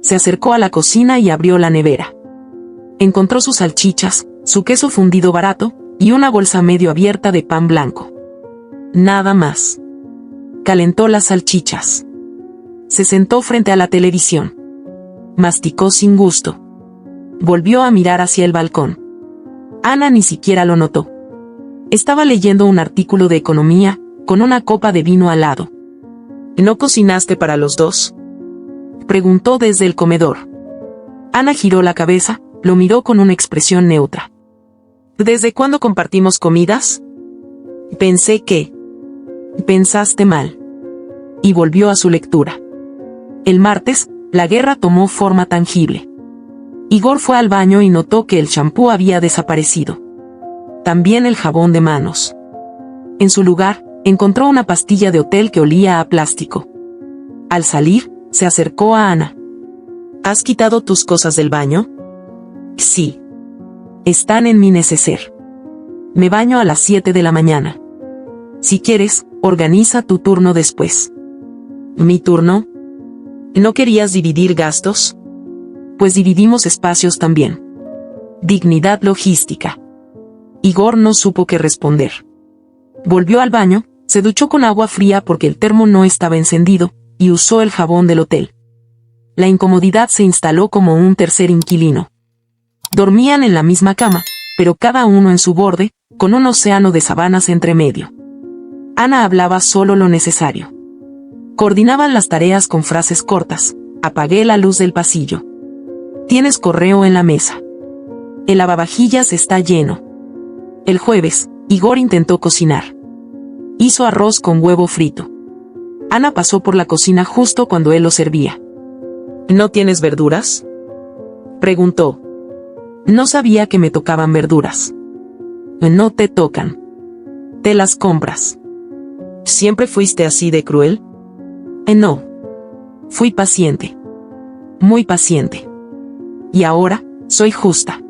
Se acercó a la cocina y abrió la nevera. Encontró sus salchichas, su queso fundido barato, y una bolsa medio abierta de pan blanco. Nada más. Calentó las salchichas. Se sentó frente a la televisión. Masticó sin gusto. Volvió a mirar hacia el balcón. Ana ni siquiera lo notó. Estaba leyendo un artículo de economía, con una copa de vino al lado. ¿No cocinaste para los dos?, preguntó desde el comedor. Ana giró la cabeza, lo miró con una expresión neutra. ¿Desde cuándo compartimos comidas? Pensé que... Pensaste mal. Y volvió a su lectura. El martes, la guerra tomó forma tangible. Igor fue al baño y notó que el champú había desaparecido. También el jabón de manos. En su lugar, encontró una pastilla de hotel que olía a plástico. Al salir, se acercó a Ana. ¿Has quitado tus cosas del baño? Sí. Están en mi neceser. Me baño a las 7 de la mañana. Si quieres, organiza tu turno después. ¿Mi turno? ¿No querías dividir gastos? Pues dividimos espacios también. Dignidad logística. Igor no supo qué responder. Volvió al baño, se duchó con agua fría porque el termo no estaba encendido, y usó el jabón del hotel. La incomodidad se instaló como un tercer inquilino. Dormían en la misma cama, pero cada uno en su borde, con un océano de sábanas entre medio. Ana hablaba solo lo necesario. Coordinaban las tareas con frases cortas. Apagué la luz del pasillo. Tienes correo en la mesa. El lavavajillas está lleno. El jueves, Igor intentó cocinar. Hizo arroz con huevo frito. Ana pasó por la cocina justo cuando él lo servía. ¿No tienes verduras?, preguntó. No sabía que me tocaban verduras. No te tocan. Te las compras. ¿Siempre fuiste así de cruel? No. Fui paciente. Muy paciente. Y ahora, soy justa.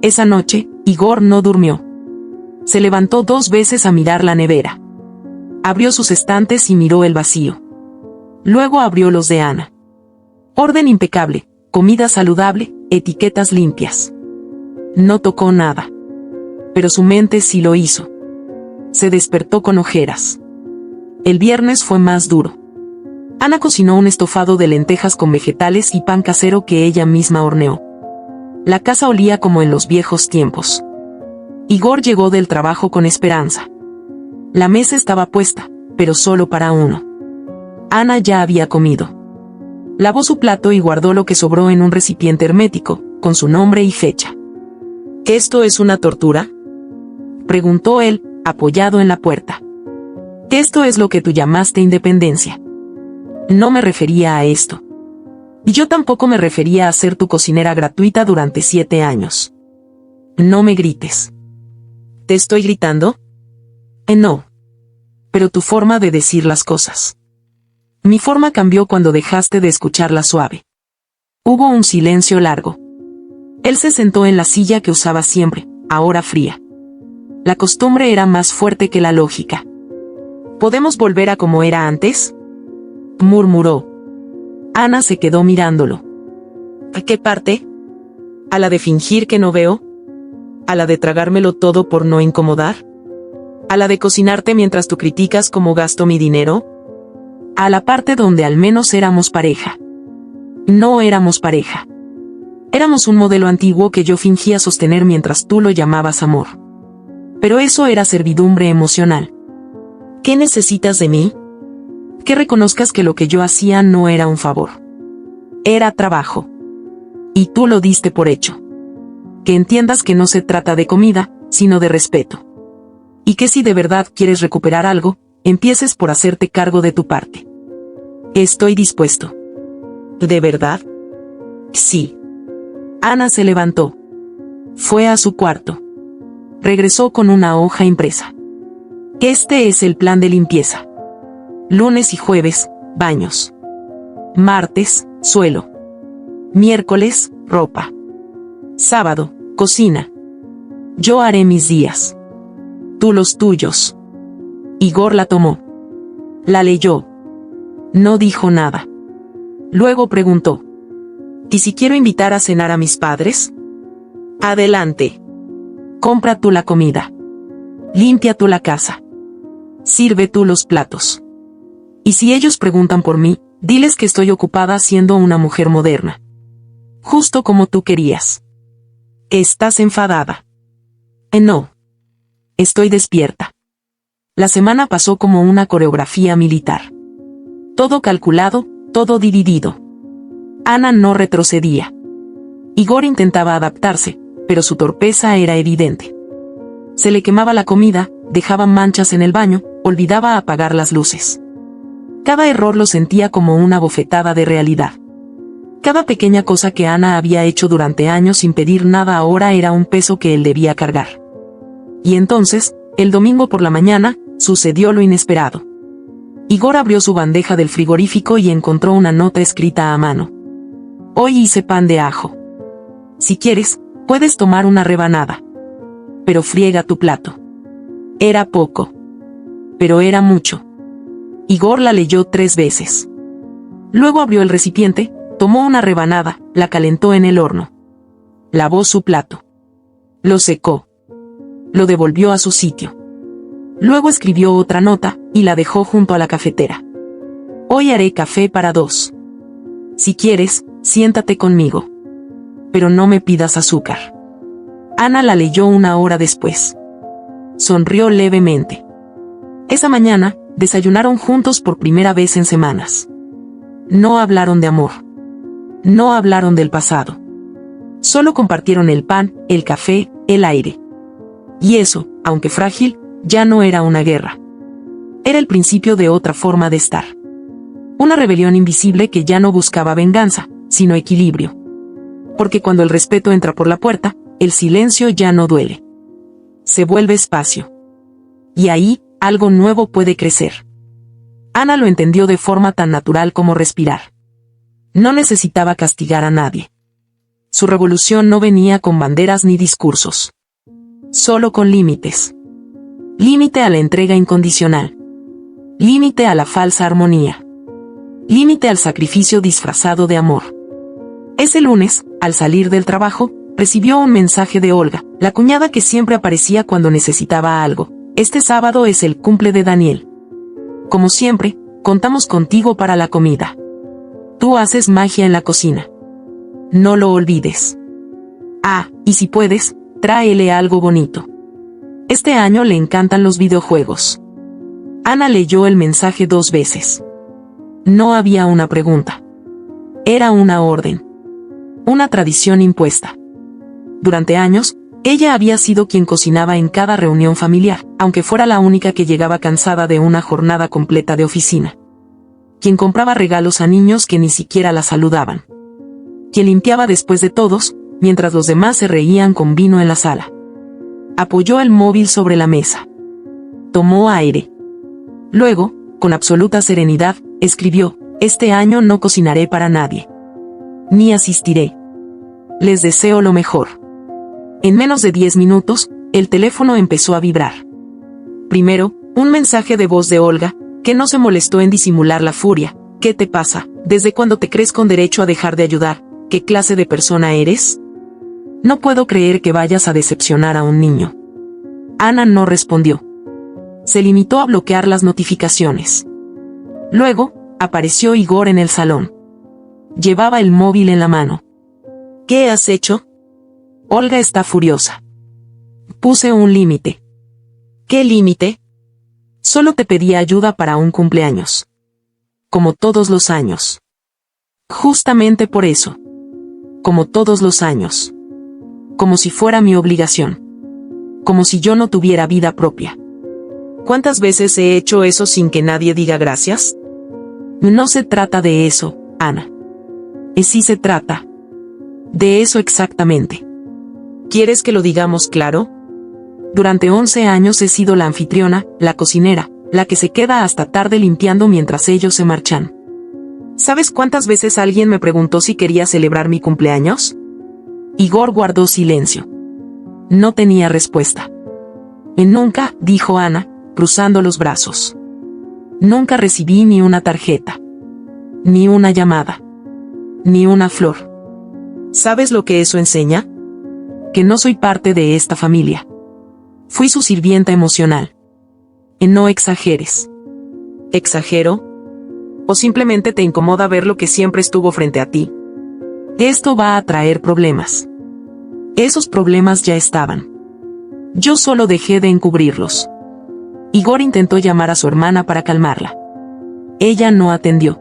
Esa noche, Igor no durmió. Se levantó 2 veces a mirar la nevera. Abrió sus estantes y miró el vacío. Luego abrió los de Ana. Orden impecable, comida saludable, etiquetas limpias. No tocó nada. Pero su mente sí lo hizo. Se despertó con ojeras. El viernes fue más duro. Ana cocinó un estofado de lentejas con vegetales y pan casero que ella misma horneó. La casa olía como en los viejos tiempos. Igor llegó del trabajo con esperanza. La mesa estaba puesta, pero solo para uno. Ana ya había comido. Lavó su plato y guardó lo que sobró en un recipiente hermético, con su nombre y fecha. ¿Esto es una tortura?, preguntó él, apoyado en la puerta. Esto es lo que tú llamaste independencia. No me refería a esto. Y yo tampoco me refería a ser tu cocinera gratuita durante 7 años. No me grites. ¿Te estoy gritando? No. Pero tu forma de decir las cosas. Mi forma cambió cuando dejaste de escucharla suave. Hubo un silencio largo. Él se sentó en la silla que usaba siempre, ahora fría. La costumbre era más fuerte que la lógica. ¿Podemos volver a como era antes?, murmuró. Ana se quedó mirándolo. ¿A qué parte? ¿A la de fingir que no veo? ¿A la de tragármelo todo por no incomodar? ¿A la de cocinarte mientras tú criticas cómo gasto mi dinero? A la parte donde al menos éramos pareja. No éramos pareja. Éramos un modelo antiguo que yo fingía sostener mientras tú lo llamabas amor. Pero eso era servidumbre emocional. ¿Qué necesitas de mí? Que reconozcas que lo que yo hacía no era un favor. Era trabajo. Y tú lo diste por hecho. Que entiendas que no se trata de comida, sino de respeto. Y que si de verdad quieres recuperar algo, empieces por hacerte cargo de tu parte. Estoy dispuesto. ¿De verdad? Sí. Ana se levantó. Fue a su cuarto. Regresó con una hoja impresa. Este es el plan de limpieza. Lunes y jueves, baños. Martes, suelo. Miércoles, ropa. Sábado, cocina. Yo haré mis días. Tú los tuyos. Igor la tomó. La leyó. No dijo nada. Luego preguntó. ¿Y si quiero invitar a cenar a mis padres? Adelante. Compra tú la comida. Limpia tú la casa. Sirve tú los platos. Y si ellos preguntan por mí, diles que estoy ocupada siendo una mujer moderna. Justo como tú querías. ¿Estás enfadada? No. Estoy despierta. La semana pasó como una coreografía militar. Todo calculado, todo dividido. Ana no retrocedía. Igor intentaba adaptarse, pero su torpeza era evidente. Se le quemaba la comida, dejaba manchas en el baño, olvidaba apagar las luces. Cada error lo sentía como una bofetada de realidad. Cada pequeña cosa que Ana había hecho durante años sin pedir nada ahora era un peso que él debía cargar. Y entonces, el domingo por la mañana, sucedió lo inesperado. Igor abrió su bandeja del frigorífico y encontró una nota escrita a mano. Hoy hice pan de ajo. Si quieres, puedes tomar una rebanada. Pero friega tu plato. Era poco. pero era mucho. Igor la leyó 3 veces. Luego abrió el recipiente, tomó una rebanada, la calentó en el horno. Lavó su plato. Lo secó. Lo devolvió a su sitio. Luego escribió otra nota, y la dejó junto a la cafetera. Hoy haré café para 2. Si quieres, siéntate conmigo. Pero no me pidas azúcar. Ana la leyó 1 hora después. Sonrió levemente. Esa mañana, desayunaron juntos por primera vez en semanas. No hablaron de amor. No hablaron del pasado. Solo compartieron el pan, el café, el aire. Y eso, aunque frágil, ya no era una guerra. Era el principio de otra forma de estar. Una rebelión invisible que ya no buscaba venganza, sino equilibrio. Porque cuando el respeto entra por la puerta, el silencio ya no duele. Se vuelve espacio. Y ahí, algo nuevo puede crecer. Ana lo entendió de forma tan natural como respirar. No necesitaba castigar a nadie. Su revolución no venía con banderas ni discursos. Solo con límites. Límite a la entrega incondicional. Límite a la falsa armonía. Límite al sacrificio disfrazado de amor. Ese lunes, al salir del trabajo, recibió un mensaje de Olga, la cuñada que siempre aparecía cuando necesitaba algo. Este sábado es el cumple de Daniel. Como siempre, contamos contigo para la comida. Tú haces magia en la cocina. No lo olvides. Ah, y si puedes, tráele algo bonito. Este año le encantan los videojuegos. Ana leyó el mensaje 2 veces. No había una pregunta. Era una orden. Una tradición impuesta. Durante años, ella había sido quien cocinaba en cada reunión familiar, aunque fuera la única que llegaba cansada de una jornada completa de oficina. Quien compraba regalos a niños que ni siquiera la saludaban. Quien limpiaba después de todos, mientras los demás se reían con vino en la sala. Apoyó el móvil sobre la mesa. Tomó aire. Luego, con absoluta serenidad, escribió: este año no cocinaré para nadie. Ni asistiré. Les deseo lo mejor. En menos de 10 minutos, el teléfono empezó a vibrar. Primero, un mensaje de voz de Olga, que no se molestó en disimular la furia. ¿Qué te pasa? ¿Desde cuándo te crees con derecho a dejar de ayudar? ¿Qué clase de persona eres? No puedo creer que vayas a decepcionar a un niño. Ana no respondió. Se limitó a bloquear las notificaciones. Luego, apareció Igor en el salón. Llevaba el móvil en la mano. ¿Qué has hecho? Olga está furiosa. Puse un límite. ¿Qué límite? Solo te pedí ayuda para un cumpleaños. Como todos los años. Justamente por eso. Como todos los años. Como si fuera mi obligación. Como si yo no tuviera vida propia. ¿Cuántas veces he hecho eso sin que nadie diga gracias? No se trata de eso, Ana. Sí se trata. De eso exactamente. ¿Quieres que lo digamos claro? Durante 11 años he sido la anfitriona, la cocinera, la que se queda hasta tarde limpiando mientras ellos se marchan. ¿Sabes cuántas veces alguien me preguntó si quería celebrar mi cumpleaños? Igor guardó silencio. No tenía respuesta. Nunca, dijo Ana, cruzando los brazos. Nunca recibí ni una tarjeta. Ni una llamada. Ni una flor. ¿Sabes lo que eso enseña? Que no soy parte de esta familia. Fui su sirvienta emocional. No exageres. ¿Exagero? ¿O simplemente te incomoda ver lo que siempre estuvo frente a ti? Esto va a traer problemas. Esos problemas ya estaban. Yo solo dejé de encubrirlos. Igor intentó llamar a su hermana para calmarla. Ella no atendió.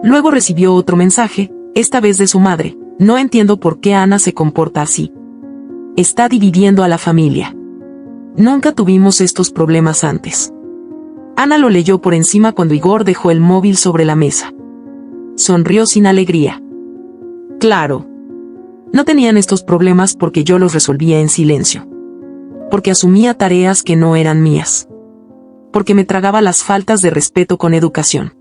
Luego recibió otro mensaje, esta vez de su madre. No entiendo por qué Ana se comporta así. Está dividiendo a la familia. Nunca tuvimos estos problemas antes. Ana lo leyó por encima cuando Igor dejó el móvil sobre la mesa. Sonrió sin alegría. Claro. No tenían estos problemas porque yo los resolvía en silencio. Porque asumía tareas que no eran mías. Porque me tragaba las faltas de respeto con educación.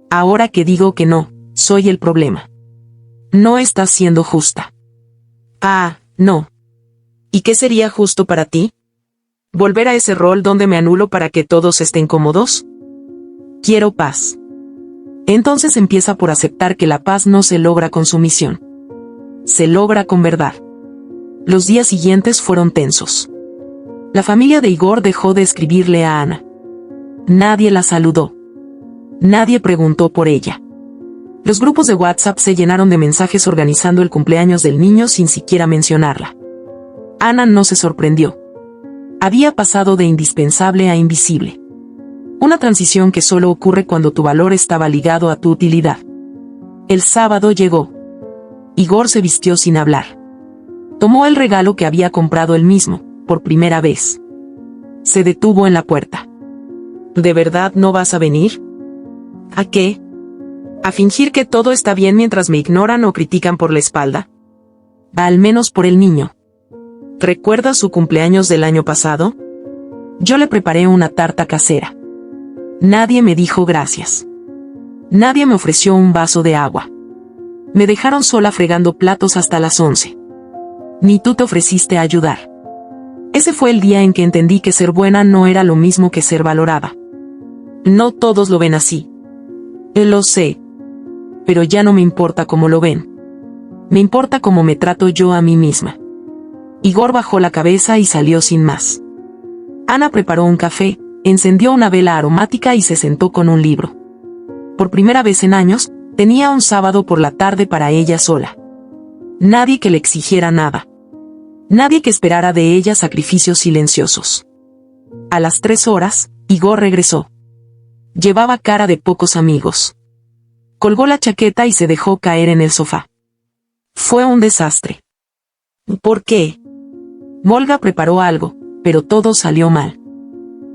Ahora que digo que no, soy el problema. No estás siendo justa. Ah, no. ¿Y qué sería justo para ti? ¿Volver a ese rol donde me anulo para que todos estén cómodos? Quiero paz. Entonces empieza por aceptar que la paz no se logra con sumisión. Se logra con verdad. Los días siguientes fueron tensos. La familia de Igor dejó de escribirle a Ana. Nadie la saludó. Nadie preguntó por ella. Los grupos de WhatsApp se llenaron de mensajes organizando el cumpleaños del niño sin siquiera mencionarla. Ana no se sorprendió. Había pasado de indispensable a invisible. Una transición que solo ocurre cuando tu valor estaba ligado a tu utilidad. El sábado llegó. Igor se vistió sin hablar. Tomó el regalo que había comprado él mismo, por primera vez. Se detuvo en la puerta. ¿De verdad no vas a venir? ¿A qué? ¿A fingir que todo está bien mientras me ignoran o critican por la espalda? Al menos por el niño. ¿Recuerdas su cumpleaños del año pasado? Yo le preparé una tarta casera. Nadie me dijo gracias. Nadie me ofreció un vaso de agua. Me dejaron sola fregando platos hasta las 11. Ni tú te ofreciste a ayudar. Ese fue el día en que entendí que ser buena no era lo mismo que ser valorada. No todos lo ven así. Lo sé. Pero ya no me importa cómo lo ven. Me importa cómo me trato yo a mí misma. Igor bajó la cabeza y salió sin más. Ana preparó un café, encendió una vela aromática y se sentó con un libro. Por primera vez en años, tenía un sábado por la tarde para ella sola. Nadie que le exigiera nada. Nadie que esperara de ella sacrificios silenciosos. A las 3 horas, Igor regresó. Llevaba cara de pocos amigos. Colgó la chaqueta y se dejó caer en el sofá. Fue un desastre. ¿Por qué? Volga preparó algo, pero todo salió mal.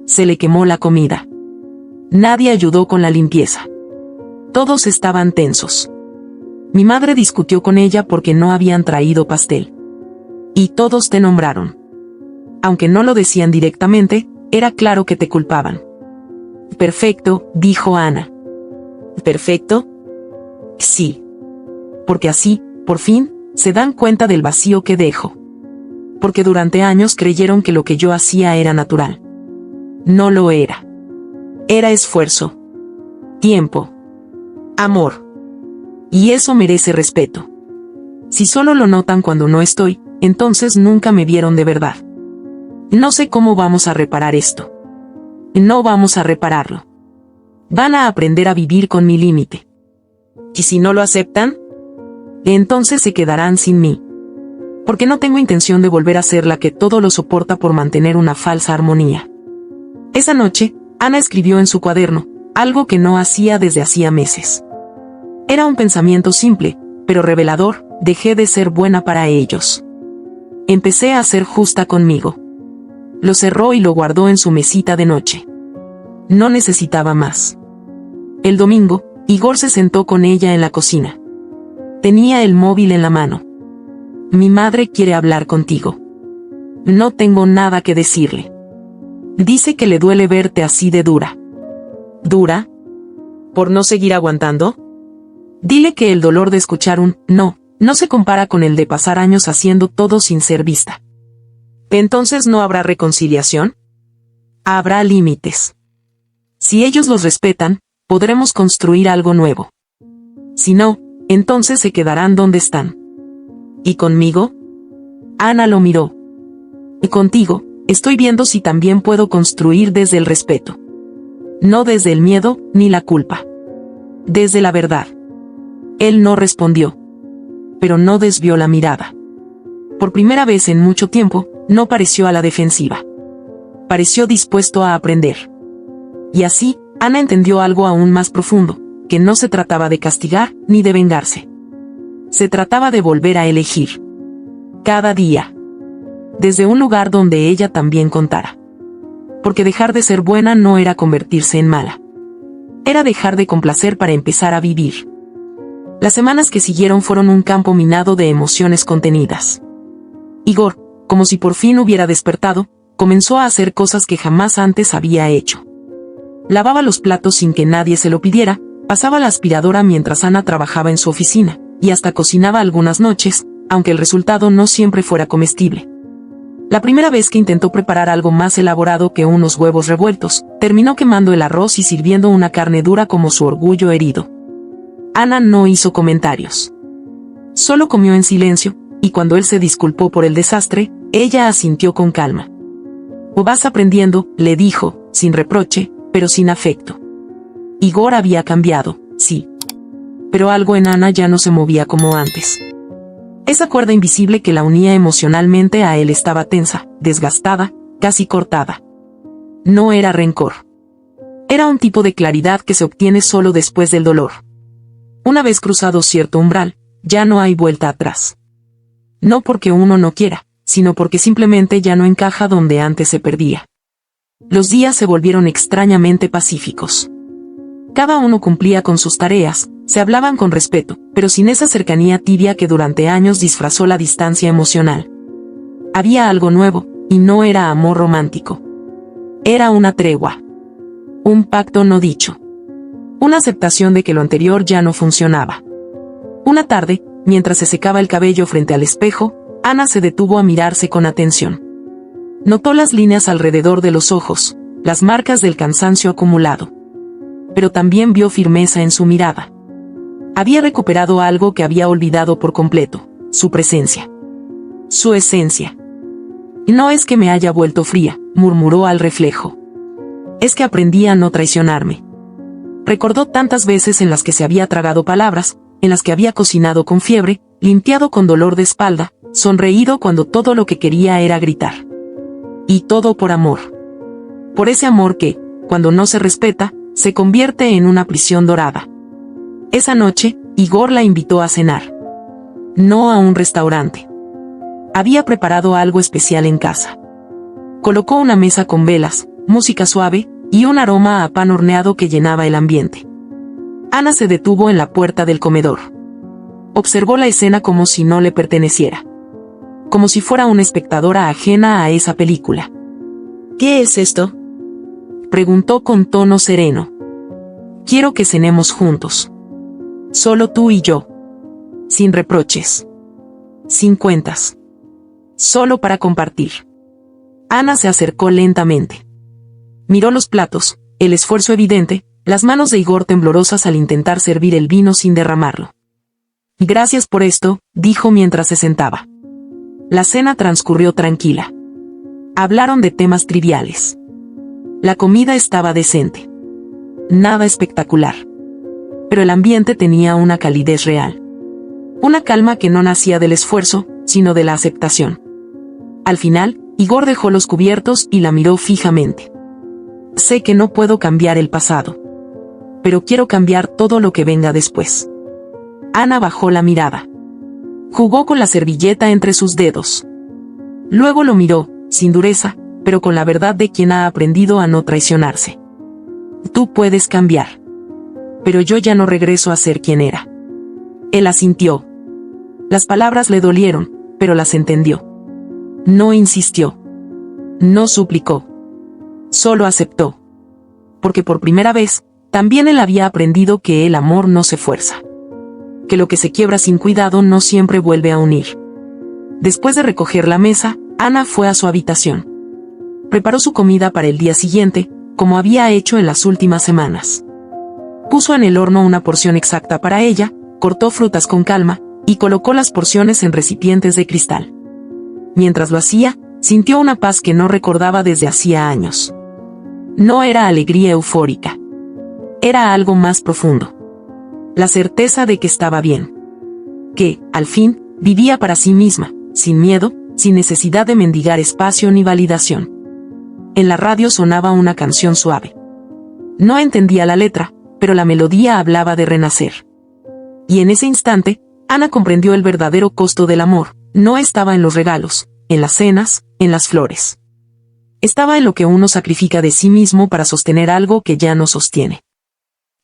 Se le quemó la comida. Nadie ayudó con la limpieza. Todos estaban tensos. Mi madre discutió con ella porque no habían traído pastel. Y todos te nombraron. Aunque no lo decían directamente, era claro que te culpaban. Perfecto, dijo Ana. ¿Perfecto? Sí. Porque así, por fin, se dan cuenta del vacío que dejo. Porque durante años creyeron que lo que yo hacía era natural. No lo era. Era esfuerzo. Tiempo. Amor. Y eso merece respeto. Si solo lo notan cuando no estoy, entonces nunca me vieron de verdad. No sé cómo vamos a reparar esto. No vamos a repararlo. Van a aprender a vivir con mi límite. ¿Y si no lo aceptan? Entonces se quedarán sin mí. Porque no tengo intención de volver a ser la que todo lo soporta por mantener una falsa armonía. Esa noche, Ana escribió en su cuaderno, algo que no hacía desde hacía meses. Era un pensamiento simple, pero revelador: dejé de ser buena para ellos. Empecé a ser justa conmigo. Lo cerró y lo guardó en su mesita de noche. No necesitaba más. El domingo, Igor se sentó con ella en la cocina. Tenía el móvil en la mano. Mi madre quiere hablar contigo. No tengo nada que decirle. Dice que le duele verte así de dura. ¿Dura? ¿Por no seguir aguantando? Dile que el dolor de escuchar un no se compara con el de pasar años haciendo todo sin ser vista. ¿Entonces no habrá reconciliación? Habrá límites. Si ellos los respetan, podremos construir algo nuevo. Si no, entonces se quedarán donde están. ¿Y conmigo? Ana lo miró. Y contigo, estoy viendo si también puedo construir desde el respeto. No desde el miedo, ni la culpa. Desde la verdad. Él no respondió. Pero no desvió la mirada. Por primera vez en mucho tiempo, no pareció a la defensiva. Pareció dispuesto a aprender. Y así, Ana entendió algo aún más profundo, que no se trataba de castigar, ni de vengarse. Se trataba de volver a elegir. Cada día. Desde un lugar donde ella también contara. Porque dejar de ser buena no era convertirse en mala. Era dejar de complacer para empezar a vivir. Las semanas que siguieron fueron un campo minado de emociones contenidas. Igor, como si por fin hubiera despertado, comenzó a hacer cosas que jamás antes había hecho. Lavaba los platos sin que nadie se lo pidiera, pasaba la aspiradora mientras Ana trabajaba en su oficina, y hasta cocinaba algunas noches, aunque el resultado no siempre fuera comestible. La primera vez que intentó preparar algo más elaborado que unos huevos revueltos, terminó quemando el arroz y sirviendo una carne dura como su orgullo herido. Ana no hizo comentarios. Solo comió en silencio, y cuando él se disculpó por el desastre, ella asintió con calma. «Vas aprendiendo», le dijo, sin reproche, pero sin afecto. Igor había cambiado, sí. Pero algo en Ana ya no se movía como antes. Esa cuerda invisible que la unía emocionalmente a él estaba tensa, desgastada, casi cortada. No era rencor. Era un tipo de claridad que se obtiene solo después del dolor. Una vez cruzado cierto umbral, ya no hay vuelta atrás. No porque uno no quiera, sino porque simplemente ya no encaja donde antes se perdía. Los días se volvieron extrañamente pacíficos. Cada uno cumplía con sus tareas, se hablaban con respeto, pero sin esa cercanía tibia que durante años disfrazó la distancia emocional. Había algo nuevo, y no era amor romántico. Era una tregua. Un pacto no dicho. Una aceptación de que lo anterior ya no funcionaba. Una tarde, mientras se secaba el cabello frente al espejo, Ana se detuvo a mirarse con atención. Notó las líneas alrededor de los ojos, las marcas del cansancio acumulado. Pero también vio firmeza en su mirada. Había recuperado algo que había olvidado por completo, su presencia. Su esencia. «No es que me haya vuelto fría», murmuró al reflejo. «Es que aprendí a no traicionarme». Recordó tantas veces en las que se había tragado palabras, en las que había cocinado con fiebre, limpiado con dolor de espalda, sonreído cuando todo lo que quería era gritar. Y todo por amor. Por ese amor que, cuando no se respeta, se convierte en una prisión dorada. Esa noche, Igor la invitó a cenar. No a un restaurante. Había preparado algo especial en casa. Colocó una mesa con velas, música suave, y un aroma a pan horneado que llenaba el ambiente. Ana se detuvo en la puerta del comedor. Observó la escena como si no le perteneciera. Como si fuera una espectadora ajena a esa película. «¿Qué es esto?», preguntó con tono sereno. «Quiero que cenemos juntos. Solo tú y yo. Sin reproches. Sin cuentas. Solo para compartir». Ana se acercó lentamente. Miró los platos, el esfuerzo evidente, las manos de Igor temblorosas al intentar servir el vino sin derramarlo. «Gracias por esto», dijo mientras se sentaba. La cena transcurrió tranquila. Hablaron de temas triviales. La comida estaba decente. Nada espectacular. Pero el ambiente tenía una calidez real. Una calma que no nacía del esfuerzo, sino de la aceptación. Al final, Igor dejó los cubiertos y la miró fijamente. «Sé que no puedo cambiar el pasado. Pero quiero cambiar todo lo que venga después». Ana bajó la mirada. Jugó con la servilleta entre sus dedos. Luego lo miró, sin dureza, pero con la verdad de quien ha aprendido a no traicionarse. «Tú puedes cambiar. Pero yo ya no regreso a ser quien era». Él asintió. Las palabras le dolieron, pero las entendió. No insistió. No suplicó. Solo aceptó. Porque por primera vez, también él había aprendido que el amor no se fuerza. Que lo que se quiebra sin cuidado no siempre vuelve a unir. Después de recoger la mesa, Ana fue a su habitación. Preparó su comida para el día siguiente, como había hecho en las últimas semanas. Puso en el horno una porción exacta para ella, cortó frutas con calma, y colocó las porciones en recipientes de cristal. Mientras lo hacía, sintió una paz que no recordaba desde hacía años. No era alegría eufórica. Era algo más profundo. La certeza de que estaba bien. Que, al fin, vivía para sí misma, sin miedo, sin necesidad de mendigar espacio ni validación. En la radio sonaba una canción suave. No entendía la letra, pero la melodía hablaba de renacer. Y en ese instante, Ana comprendió el verdadero costo del amor. No estaba en los regalos, en las cenas, en las flores. Estaba en lo que uno sacrifica de sí mismo para sostener algo que ya no sostiene.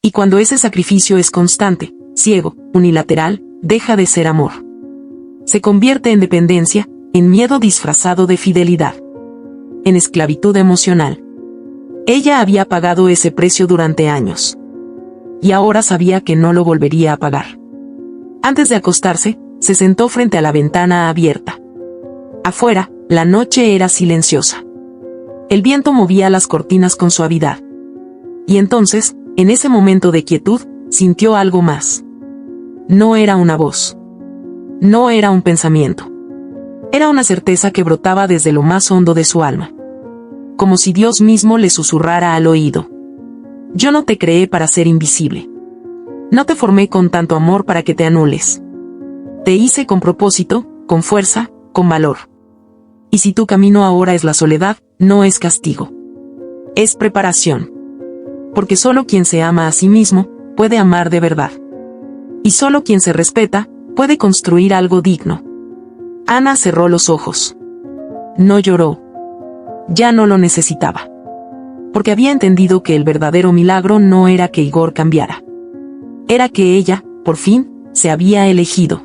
Y cuando ese sacrificio es constante, ciego, unilateral, deja de ser amor. Se convierte en dependencia, en miedo disfrazado de fidelidad. En esclavitud emocional. Ella había pagado ese precio durante años. Y ahora sabía que no lo volvería a pagar. Antes de acostarse, se sentó frente a la ventana abierta. Afuera, La noche era silenciosa. El viento movía las cortinas con suavidad. Y entonces, en ese momento de quietud, sintió algo más. No era una voz. No era un pensamiento. Era una certeza que brotaba desde lo más hondo de su alma. Como si Dios mismo le susurrara al oído. Yo no te creé para ser invisible. No te formé con tanto amor para que te anules. Te hice con propósito, con fuerza, con valor. Y si tu camino ahora es la soledad, no es castigo. Es preparación. Porque solo quien se ama a sí mismo, puede amar de verdad. Y solo quien se respeta, puede construir algo digno. Ana cerró los ojos. No lloró. Ya no lo necesitaba. Porque había entendido que el verdadero milagro no era que Igor cambiara. Era que ella, por fin, se había elegido.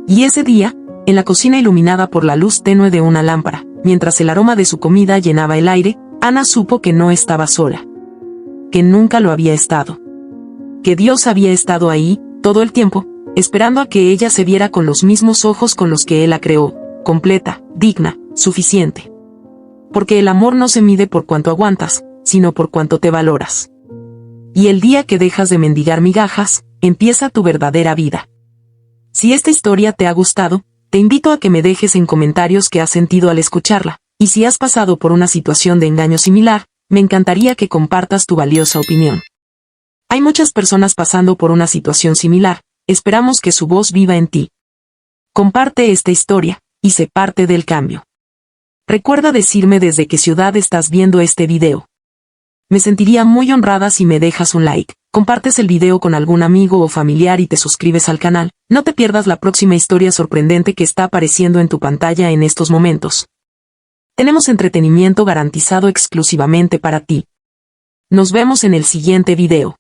Y ese día, en la cocina iluminada por la luz tenue de una lámpara, mientras el aroma de su comida llenaba el aire, Ana supo que no estaba sola. Que nunca lo había estado. Que Dios había estado ahí, todo el tiempo, esperando a que ella se viera con los mismos ojos con los que él la creó, completa, digna, suficiente. Porque el amor no se mide por cuánto aguantas, sino por cuánto te valoras. Y el día que dejas de mendigar migajas, empieza tu verdadera vida. Si esta historia te ha gustado, te invito a que me dejes en comentarios qué has sentido al escucharla, y si has pasado por una situación de engaño similar, me encantaría que compartas tu valiosa opinión. Hay muchas personas pasando por una situación similar, esperamos que su voz viva en ti. Comparte esta historia, y sé parte del cambio. Recuerda decirme desde qué ciudad estás viendo este video. Me sentiría muy honrada si me dejas un like, compartes el video con algún amigo o familiar y te suscribes al canal. No te pierdas la próxima historia sorprendente que está apareciendo en tu pantalla en estos momentos. Tenemos entretenimiento garantizado exclusivamente para ti. Nos vemos en el siguiente video.